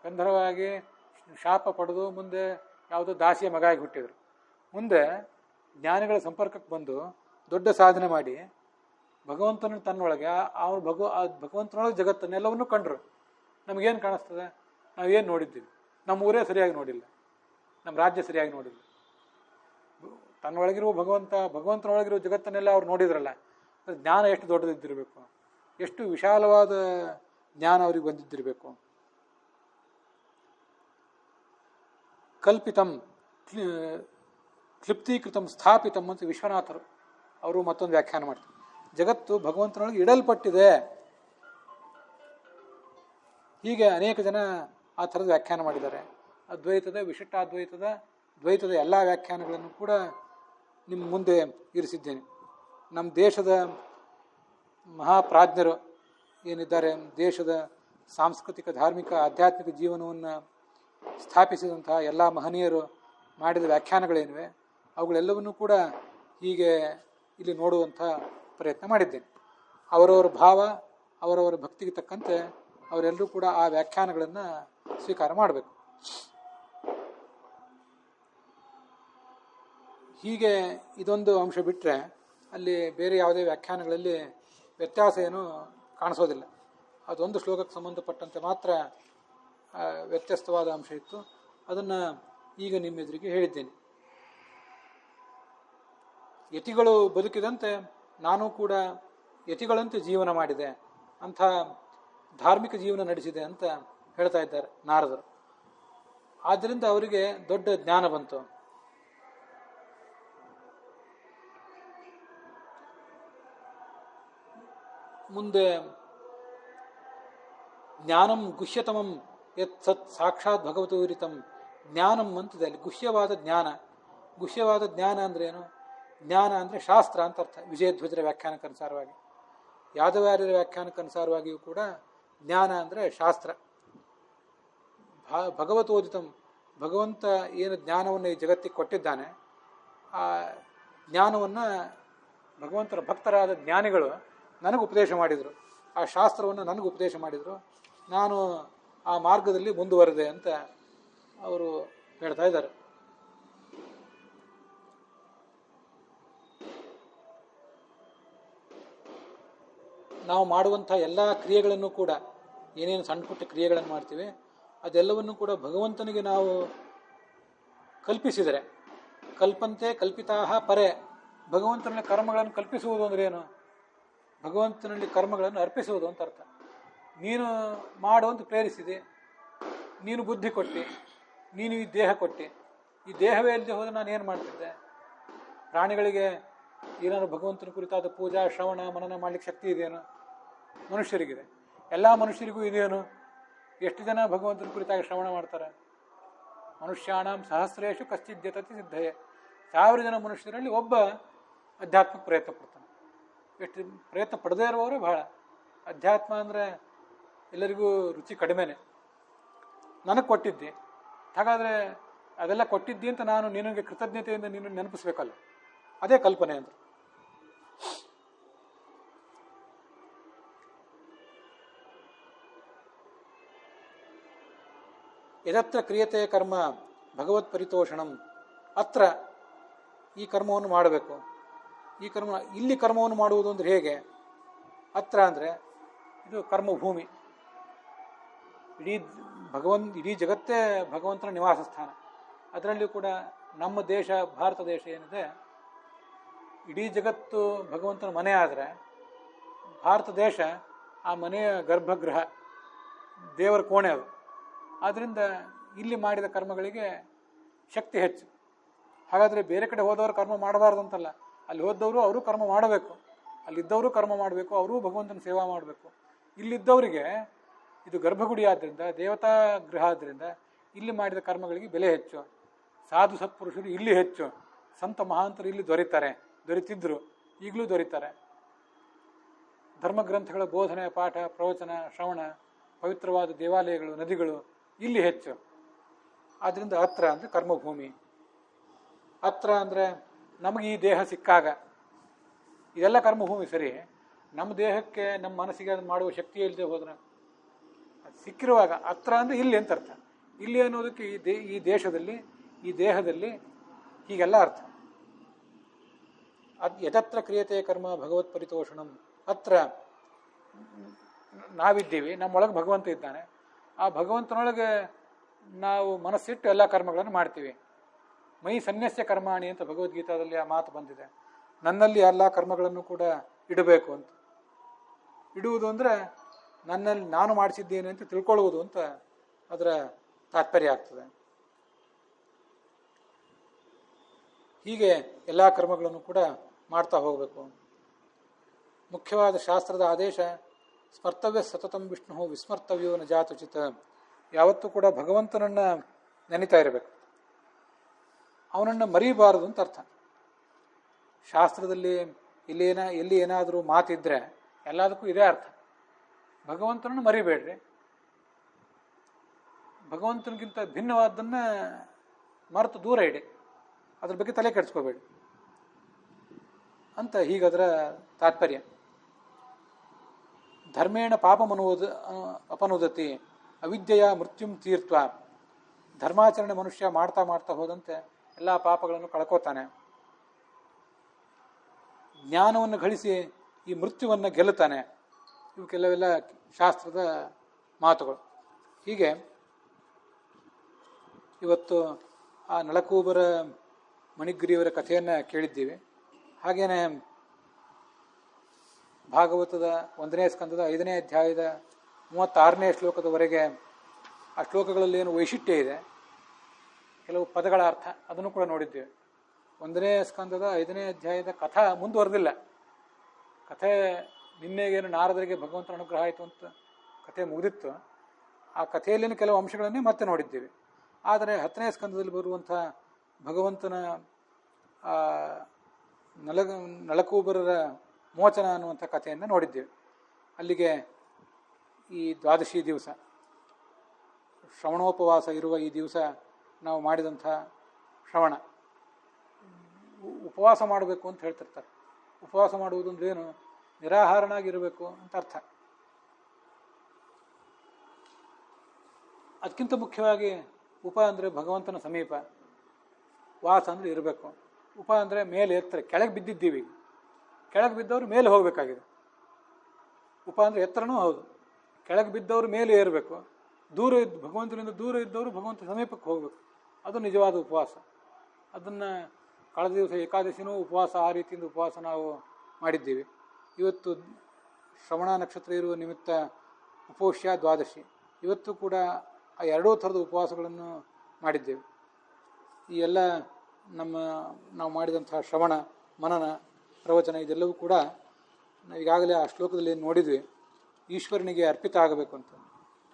ಗಂಧರ್ವಾಗಿ ಶಾಪ ಪಡೆದು ಮುಂದೆ ಯಾವುದೋ ದಾಸಿಯ ಮಗ ಆಗಿ ಹುಟ್ಟಿದರು. ಮುಂದೆ ಜ್ಞಾನಿಗಳ ಸಂಪರ್ಕಕ್ಕೆ ಬಂದು ದೊಡ್ಡ ಸಾಧನೆ ಮಾಡಿ ಭಗವಂತನ ತನ್ನೊಳಗೆ ಆ ಭಗವಂತನೊಳಗೆ ಜಗತ್ತನ್ನೆಲ್ಲವನ್ನೂ ಕಂಡ್ರು. ನಮಗೇನು ಕಾಣಿಸ್ತದೆ? ನಾವೇನು ನೋಡಿದ್ದೀವಿ? ನಮ್ಮ ಊರೇ ಸರಿಯಾಗಿ ನೋಡಿಲ್ಲ, ನಮ್ಮ ರಾಜ್ಯ ಸರಿಯಾಗಿ ನೋಡಿಲ್ಲ. ತನ್ನೊಳಗಿರುವ ಭಗವಂತನೊಳಗಿರುವ ಜಗತ್ತನ್ನೆಲ್ಲ ಅವ್ರು ನೋಡಿದ್ರಲ್ಲ, ಜ್ಞಾನ ಎಷ್ಟು ದೊಡ್ಡದಿದ್ದಿರಬೇಕು, ಎಷ್ಟು ವಿಶಾಲವಾದ ಜ್ಞಾನ ಅವ್ರಿಗೆ ಬಂದಿದ್ದಿರಬೇಕು. ಕಲ್ಪಿತಂ ಕ್ಲಿಪ್ತೀಕೃತಂ ಸ್ಥಾಪಿತಂ ಅಂತ ವಿಶ್ವನಾಥರು ಅವರು ಮತ್ತೊಂದು ವ್ಯಾಖ್ಯಾನ ಮಾಡ್ತಾರೆ. ಜಗತ್ತು ಭಗವಂತನೊಳಗೆ ಇಡಲ್ಪಟ್ಟಿದೆ. ಹೀಗೆ ಅನೇಕ ಜನ ಆ ಥರದ ವ್ಯಾಖ್ಯಾನ ಮಾಡಿದ್ದಾರೆ. ಅದ್ವೈತದ, ವಿಶಿಷ್ಟಾದ್ವೈತದ, ದ್ವೈತದ ಎಲ್ಲ ವ್ಯಾಖ್ಯಾನಗಳನ್ನು ಕೂಡ ನಿಮ್ಮ ಮುಂದೆ ಇರಿಸಿದ್ದೇನೆ. ನಮ್ಮ ದೇಶದ ಮಹಾಪ್ರಾಜ್ಞರು ಏನಿದ್ದಾರೆ, ದೇಶದ ಸಾಂಸ್ಕೃತಿಕ, ಧಾರ್ಮಿಕ, ಆಧ್ಯಾತ್ಮಿಕ ಜೀವನವನ್ನು ಸ್ಥಾಪಿಸಿದಂತಹ ಎಲ್ಲ ಮಹನೀಯರು ಮಾಡಿದ ವ್ಯಾಖ್ಯಾನಗಳೇನಿವೆ ಅವುಗಳೆಲ್ಲವನ್ನೂ ಕೂಡ ಹೀಗೆ ಇಲ್ಲಿ ನೋಡುವಂಥ ಪ್ರಯತ್ನ ಮಾಡಿದ್ದೇನೆ. ಅವರವರ ಭಾವ, ಅವರವರ ಭಕ್ತಿಗೆ ತಕ್ಕಂತೆ ಅವರೆಲ್ಲರೂ ಕೂಡ ಆ ವ್ಯಾಖ್ಯಾನಗಳನ್ನು ಸ್ವೀಕಾರ ಮಾಡಬೇಕು. ಹೀಗೆ ಇದೊಂದು ಅಂಶ ಬಿಟ್ಟರೆ ಅಲ್ಲಿ ಬೇರೆ ಯಾವುದೇ ವ್ಯಾಖ್ಯಾನಗಳಲ್ಲಿ ವ್ಯತ್ಯಾಸ ಏನೂ ಕಾಣಿಸೋದಿಲ್ಲ. ಅದೊಂದು ಶ್ಲೋಕಕ್ಕೆ ಸಂಬಂಧಪಟ್ಟಂತೆ ಮಾತ್ರ ವ್ಯತ್ಯಸ್ತವಾದ ಅಂಶ ಇತ್ತು. ಅದನ್ನು ಈಗ ನಿಮ್ಮ ಎದುರಿಗೆ ಹೇಳಿದ್ದೇನೆ. ಯತಿಗಳು ಬದುಕಿದಂತೆ ನಾನು ಕೂಡ ಯತಿಗಳಂತೆ ಜೀವನ ಮಾಡಿದೆ, ಅಂಥ ಧಾರ್ಮಿಕ ಜೀವನ ನಡೆಸಿದೆ ಅಂತ ಹೇಳ್ತಾ ಇದ್ದಾರೆ ನಾರದರು. ಆದ್ದರಿಂದ ಅವರಿಗೆ ದೊಡ್ಡ ಜ್ಞಾನ ಬಂತು. ಮುಂದೆ ಜ್ಞಾನಂ ಗುಹ್ಯತಮಂ ಯತ್ ಸತ್ ಸಾಕ್ಷಾತ್ ಭಗವತೋರಿತಂ ಜ್ಞಾನಂ ಅಂತಿದೆ ಅಲ್ಲಿ. ಗುಹ್ಯವಾದ ಜ್ಞಾನ. ಗುಹ್ಯವಾದ ಜ್ಞಾನ ಅಂದ್ರೆ ಏನು? ಜ್ಞಾನ ಅಂದರೆ ಶಾಸ್ತ್ರ ಅಂತ ಅರ್ಥ. ವಿಜಯಧ್ವಜರ ವ್ಯಾಖ್ಯಾನಕ್ಕನುಸಾರವಾಗಿ, ಯಾದವಾರ್ಯರ ವ್ಯಾಖ್ಯಾನಕ್ಕನುಸಾರವಾಗಿಯೂ ಕೂಡ ಜ್ಞಾನ ಅಂದರೆ ಶಾಸ್ತ್ರ. ಭಗವತೋದಿತಂ, ಭಗವಂತ ಏನು ಜ್ಞಾನವನ್ನು ಈ ಜಗತ್ತಿಗೆ ಕೊಟ್ಟಿದ್ದಾನೆ, ಆ ಜ್ಞಾನವನ್ನು ಭಗವಂತನ ಭಕ್ತರಾದ ಜ್ಞಾನಿಗಳು ನನಗೆ ಉಪದೇಶ ಮಾಡಿದರು, ಆ ಶಾಸ್ತ್ರವನ್ನು ನನಗೆ ಉಪದೇಶ ಮಾಡಿದರು, ನಾನು ಆ ಮಾರ್ಗದಲ್ಲಿ ಮುಂದುವರೆದೆ ಅಂತ ಅವರು ಹೇಳ್ತಾ ಇದ್ದಾರೆ. ನಾವು ಮಾಡುವಂಥ ಎಲ್ಲ ಕ್ರಿಯೆಗಳನ್ನು ಕೂಡ, ಏನೇನು ಸಣ್ಣ ಪುಟ್ಟ ಕ್ರಿಯೆಗಳನ್ನು ಮಾಡ್ತೀವಿ ಅದೆಲ್ಲವನ್ನು ಕೂಡ ಭಗವಂತನಿಗೆ ನಾವು ಕಲ್ಪಿಸಿದರೆ, ಕಲ್ಪಂತೆ ಕಲ್ಪಿತಾಹ ಪರೇ, ಭಗವಂತನಲ್ಲಿ ಕರ್ಮಗಳನ್ನು ಕಲ್ಪಿಸುವುದು ಅಂದ್ರೆ ಏನು? ಭಗವಂತನಲ್ಲಿ ಕರ್ಮಗಳನ್ನು ಅರ್ಪಿಸುವುದು ಅಂತ ಅರ್ಥ. ನೀನು ಮಾಡುವಂತ ಪ್ರೇರಿಸಿದೆ, ನೀನು ಬುದ್ಧಿ ಕೊಟ್ಟು, ನೀನು ಈ ದೇಹ ಕೊಟ್ಟು, ಈ ದೇಹವೇ ಇಲ್ಲದೆ ಹೋದರೆ ನಾನು ಏನು ಮಾಡ್ತಿದ್ದೆ? ಪ್ರಾಣಿಗಳಿಗೆ ಏನಾದ್ರು ಭಗವಂತನ ಕುರಿತಾದ ಪೂಜಾ ಶ್ರವಣ ಮನನ ಮಾಡಲಿಕ್ಕೆ ಶಕ್ತಿ ಇದೆಯೇನು? ಮನುಷ್ಯರಿಗಿದೆ. ಎಲ್ಲ ಮನುಷ್ಯರಿಗೂ ಇದೆಯೇನು? ಎಷ್ಟು ಜನ ಭಗವಂತನ ಕುರಿತಾಗಿ ಶ್ರವಣ ಮಾಡ್ತಾರೆ? ಮನುಷ್ಯಾಣಂ ಸಹಸ್ರೇಶು ಕಶ್ಚಿದ್ಯತತಿ ಸಿದ್ಧಯೇ. 1000 ಜನ ಮನುಷ್ಯರಲ್ಲಿ ಒಬ್ಬ ಅಧ್ಯಾತ್ಮಕ್ಕೆ ಪ್ರಯತ್ನ ಪಡ್ತಾನೆ. ಎಷ್ಟು ಪ್ರಯತ್ನ ಪಡದೇ ಇರುವವರೇ ಬಹಳ. ಅಧ್ಯಾತ್ಮ ಅಂದರೆ ಎಲ್ಲರಿಗೂ ರುಚಿ ಕಡಿಮೆನೆ. ನನಗೆ ಕೊಟ್ಟಿದ್ದೆ, ಹಾಗಾದರೆ ಅದೆಲ್ಲ ಕೊಟ್ಟಿದ್ದಿ ಅಂತ ನಾನು ನಿನಗೆ ಕೃತಜ್ಞತೆಯಿಂದ ನೀನು ನೆನಪಿಸ್ಬೇಕಲ್ಲ, ಅದೇ ಕಲ್ಪನೆ ಅಂತ. ಯದತ್ರ ಕ್ರಿಯತೆ ಕರ್ಮ ಭಗವತ್ ಪರಿತೋಷಣಂ, ಅತ್ರ ಈ ಕರ್ಮವನ್ನು ಮಾಡಬೇಕು. ಈ ಕರ್ಮ, ಇಲ್ಲಿ ಕರ್ಮವನ್ನು ಮಾಡುವುದು ಅಂದರೆ ಹೇಗೆ? ಅತ್ರ ಅಂದರೆ ಇದು ಕರ್ಮಭೂಮಿ. ಇಡೀ ಜಗತ್ತೇ ಭಗವಂತನ ನಿವಾಸ ಸ್ಥಾನ. ಅದರಲ್ಲಿಯೂ ಕೂಡ ನಮ್ಮ ದೇಶ, ಭಾರತ ದೇಶ ಏನಿದೆ, ಇಡೀ ಜಗತ್ತು ಭಗವಂತನ ಮನೆ ಆದರೆ ಭಾರತ ದೇಶ ಆ ಮನೆಯ ಗರ್ಭಗೃಹ, ದೇವರ ಕೋಣೆ ಅದು. ಆದ್ದರಿಂದ ಇಲ್ಲಿ ಮಾಡಿದ ಕರ್ಮಗಳಿಗೆ ಶಕ್ತಿ ಹೆಚ್ಚು. ಹಾಗಾದರೆ ಬೇರೆ ಕಡೆ ಹೋದವರು ಕರ್ಮ ಮಾಡಬಾರ್ದು ಅಂತಲ್ಲ, ಅಲ್ಲಿ ಹೋದವರು ಅವರು ಕರ್ಮ ಮಾಡಬೇಕು, ಅಲ್ಲಿದ್ದವರು ಕರ್ಮ ಮಾಡಬೇಕು, ಅವರೂ ಭಗವಂತನ ಸೇವಾ ಮಾಡಬೇಕು. ಇಲ್ಲಿದ್ದವರಿಗೆ ಇದು ಗರ್ಭಗುಡಿ ಆದ್ದರಿಂದ, ದೇವತಾ ಗೃಹ ಆದ್ದರಿಂದ ಇಲ್ಲಿ ಮಾಡಿದ ಕರ್ಮಗಳಿಗೆ ಬೆಲೆ ಹೆಚ್ಚು. ಸಾಧು ಸತ್ಪುರುಷರು ಇಲ್ಲಿ ಹೆಚ್ಚು, ಸಂತ ಮಹಾಂತರು ಇಲ್ಲಿ ದೊರೀತಿದ್ರು, ಈಗಲೂ ದೊರೀತಾರೆ. ಧರ್ಮಗ್ರಂಥಗಳ ಬೋಧನೆ, ಪಾಠ, ಪ್ರವಚನ, ಶ್ರವಣ, ಪವಿತ್ರವಾದ ದೇವಾಲಯಗಳು, ನದಿಗಳು ಇಲ್ಲಿ ಹೆಚ್ಚು. ಆದ್ದರಿಂದ ಅತ್ರ ಅಂದರೆ ಕರ್ಮಭೂಮಿ. ಅತ್ರ ಅಂದರೆ ನಮಗೆ ಈ ದೇಹ ಸಿಕ್ಕಾಗ ಇದೆಲ್ಲ ಕರ್ಮಭೂಮಿ ಸರಿ. ನಮ್ಮ ದೇಹಕ್ಕೆ, ನಮ್ಮ ಮನಸ್ಸಿಗೆ ಅದನ್ನು ಮಾಡುವ ಶಕ್ತಿ ಇಲ್ಲದೆ ಹೋದ್ರೆ, ಅದು ಸಿಕ್ಕಿರುವಾಗ ಅತ್ರ ಅಂದರೆ ಇಲ್ಲಿ ಅಂತ ಅರ್ಥ. ಇಲ್ಲಿ ಅನ್ನೋದಕ್ಕೆ ಈ ದೇಶದಲ್ಲಿ, ಈ ದೇಹದಲ್ಲಿ ಹೀಗೆಲ್ಲ ಅರ್ಥ. ಯತತ್ರ ಕ್ರಿಯತೆ ಕರ್ಮ ಭಗವತ್ ಪರಿತೋಷಣಂ. ಹತ್ರ ನಾವಿದ್ದೀವಿ, ನಮ್ಮೊಳಗೆ ಭಗವಂತ ಇದ್ದಾನೆ. ಆ ಭಗವಂತನೊಳಗೆ ನಾವು ಮನಸ್ಸಿಟ್ಟು ಎಲ್ಲ ಕರ್ಮಗಳನ್ನು ಮಾಡ್ತೀವಿ. ಮೈ ಸನ್ಯಸ್ಯ ಕರ್ಮಾಣಿ ಅಂತ ಭಗವದ್ಗೀತಾದಲ್ಲಿ ಆ ಮಾತು ಬಂದಿದೆ. ನನ್ನಲ್ಲಿ ಎಲ್ಲ ಕರ್ಮಗಳನ್ನು ಕೂಡ ಇಡಬೇಕು ಅಂತ. ಇಡುವುದು ಅಂದರೆ ನನ್ನಲ್ಲಿ ನಾನು ಮಾಡಿಸಿದ್ದೇನೆ ಅಂತ ತಿಳ್ಕೊಳ್ಳುವುದು ಅಂತ ಅದರ ತಾತ್ಪರ್ಯ ಆಗ್ತದೆ. ಹೀಗೆ ಎಲ್ಲ ಕರ್ಮಗಳನ್ನು ಕೂಡ ಮಾಡ್ತಾ ಹೋಗಬೇಕು. ಮುಖ್ಯವಾದ ಶಾಸ್ತ್ರದ ಆದೇಶ ಸ್ಮರ್ತವ್ಯ ಸತತಂ ವಿಷ್ಣು ವಿಸ್ಮರ್ತವ್ಯೋ ನ ಜಾತುಚಿತ. ಯಾವತ್ತೂ ಕೂಡ ಭಗವಂತನನ್ನು ನೆನೀತಾ ಇರಬೇಕು, ಅವನನ್ನು ಮರೀಬಾರದು ಅಂತ ಅರ್ಥ. ಶಾಸ್ತ್ರದಲ್ಲಿ ಎಲ್ಲಿ ಏನಾದರೂ ಮಾತಿದ್ರೆ ಎಲ್ಲದಕ್ಕೂ ಇದೇ ಅರ್ಥ. ಭಗವಂತನನ್ನು ಮರಿಬೇಡ್ರಿ, ಭಗವಂತನಿಗಿಂತ ಭಿನ್ನವಾದ್ದನ್ನು ಮರೆತು ದೂರ ಇಡಿ, ಅದ್ರ ಬಗ್ಗೆ ತಲೆ ಕೆಡಿಸ್ಕೋಬೇಡಿ ಅಂತ ಹೀಗದರ ತಾತ್ಪರ್ಯ. ಧರ್ಮೇಣ ಅಪನುದತಿ ಅವಿದ್ಯೆಯ ಮೃತ್ಯುಂ ತೀರ್ತ್ವ. ಧರ್ಮಾಚರಣೆ ಮನುಷ್ಯ ಮಾಡ್ತಾ ಮಾಡ್ತಾ ಹೋದಂತೆ ಎಲ್ಲ ಪಾಪಗಳನ್ನು ಕಳ್ಕೋತಾನೆ. ಜ್ಞಾನವನ್ನು ಗಳಿಸಿ ಈ ಮೃತ್ಯುವನ್ನು ಗೆಲ್ಲುತ್ತಾನೆ. ಇವು ಕೆಲವೆಲ್ಲ ಶಾಸ್ತ್ರದ ಮಾತುಗಳು. ಹೀಗೆ ಇವತ್ತು ಆ ನಳಕೂಬರ ಮಣಿಗ್ರೀವರ ಕಥೆಯನ್ನು ಕೇಳಿದ್ದೀವಿ. ಹಾಗೇನೆ ಭಾಗವತದ 1ನೇ ಸ್ಕಂದದ 5ನೇ ಅಧ್ಯಾಯದ 36ನೇ ಶ್ಲೋಕದವರೆಗೆ ಆ ಶ್ಲೋಕಗಳಲ್ಲಿ ಏನು ವೈಶಿಷ್ಟ್ಯ ಇದೆ, ಕೆಲವು ಪದಗಳ ಅರ್ಥ, ಅದನ್ನು ಕೂಡ ನೋಡಿದ್ದೇವೆ. 1ನೇ ಸ್ಕಂದದ 5ನೇ ಅಧ್ಯಾಯದ ಕಥಾ ಮುಂದುವರೆದಿಲ್ಲ. ಕಥೆ ನಿನ್ನೆಗೇನು ನಾರದರಿಗೆ ಭಗವಂತನ ಅನುಗ್ರಹ ಆಯಿತು ಅಂತ ಕಥೆ ಮುಗಿದಿತ್ತು. ಆ ಕಥೆಯಲ್ಲಿನ ಕೆಲವು ಅಂಶಗಳನ್ನೇ ಮತ್ತೆ ನೋಡಿದ್ದೇವೆ. ಆದರೆ 10ನೇ ಸ್ಕಂದದಲ್ಲಿ ಬರುವಂಥ ಭಗವಂತನ ನಳಕೂಬರರ ಮೋಚನ ಅನ್ನುವಂಥ ಕಥೆಯನ್ನು ನೋಡಿದ್ದೇವೆ. ಅಲ್ಲಿಗೆ ಈ ದ್ವಾದಶಿ ದಿವಸ, ಶ್ರವಣೋಪವಾಸ ಇರುವ ಈ ದಿವಸ ನಾವು ಮಾಡಿದಂಥ ಶ್ರವಣ, ಉಪವಾಸ ಮಾಡಬೇಕು ಅಂತ ಹೇಳ್ತಿರ್ತಾರೆ. ಉಪವಾಸ ಮಾಡುವುದು ಅಂದ್ರೆ ಏನು? ನಿರಾಹಾರನಾಗಿರಬೇಕು ಅಂತ ಅರ್ಥ. ಅದಕ್ಕಿಂತ ಮುಖ್ಯವಾಗಿ ಉಪ ಅಂದರೆ ಭಗವಂತನ ಸಮೀಪ, ವಾಸ ಅಂದರೆ ಇರಬೇಕು. ಉಪ ಅಂದರೆ ಮೇಲೆ ಎತ್ತರ, ಕೆಳಗೆ ಬಿದ್ದಿದ್ದೀವಿ, ಕೆಳಗೆ ಬಿದ್ದವರು ಮೇಲೆ ಹೋಗಬೇಕಾಗಿದೆ. ಉಪ ಅಂದರೆ ಎತ್ತರನೂ ಹೌದು. ಕೆಳಗೆ ಬಿದ್ದವರು ಮೇಲೆ ಏರಬೇಕು, ಭಗವಂತನಿಂದ ದೂರ ಇದ್ದವರು ಭಗವಂತ ಸಮೀಪಕ್ಕೆ ಹೋಗಬೇಕು. ಅದು ನಿಜವಾದ ಉಪವಾಸ. ಅದನ್ನು ಕಳೆದ ದಿವಸ ಏಕಾದಶಿನೂ ಉಪವಾಸ, ಆ ರೀತಿಯಿಂದ ಉಪವಾಸ ನಾವು ಮಾಡಿದ್ದೀವಿ. ಇವತ್ತು ಶ್ರವಣ ನಕ್ಷತ್ರ ಇರುವ ನಿಮಿತ್ತ ಉಪೋಷ್ಯ ದ್ವಾದಶಿ. ಇವತ್ತು ಕೂಡ ಆ ಎರಡೂ ಥರದ ಉಪವಾಸಗಳನ್ನು ಮಾಡಿದ್ದೇವೆ. ಈ ಎಲ್ಲ ನಾವು ಮಾಡಿದಂತಹ ಶ್ರವಣ, ಮನನ, ಪ್ರವಚನ ಇದೆಲ್ಲವೂ ಕೂಡ ಈಗಾಗಲೇ ಆ ಶ್ಲೋಕದಲ್ಲಿ ನೋಡಿದ್ವಿ, ಈಶ್ವರನಿಗೆ ಅರ್ಪಿತ ಆಗಬೇಕು ಅಂತ.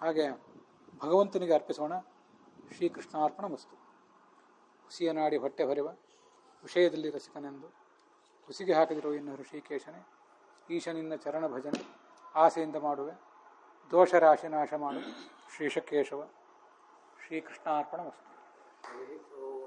ಹಾಗೆ ಭಗವಂತನಿಗೆ ಅರ್ಪಿಸೋಣ. ಶ್ರೀಕೃಷ್ಣಾರ್ಪಣ ಮಸ್ತು. ಹುಸಿಯ ನಾಡಿ ಹೊಟ್ಟೆ ಹೊರೆವ ವಿಷಯದಲ್ಲಿ ರಸಿಕನೆಂದು ಹುಸಿಗೆ ಹಾಕಿದಿರೋ ಇನ್ನು ಋಷಿಕೇಶನೇ, ಈಶನಿಂದ ಚರಣ ಭಜನೆ ಆಸೆಯಿಂದ ಮಾಡುವೆ, ದೋಷ ರಾಶಿ ನಾಶ ಮಾಡು ಶ್ರೀಶಕೇಶವ. ಶ್ರೀಕೃಷ್ಣಾರ್ಪಣ ಮಸ್ತು.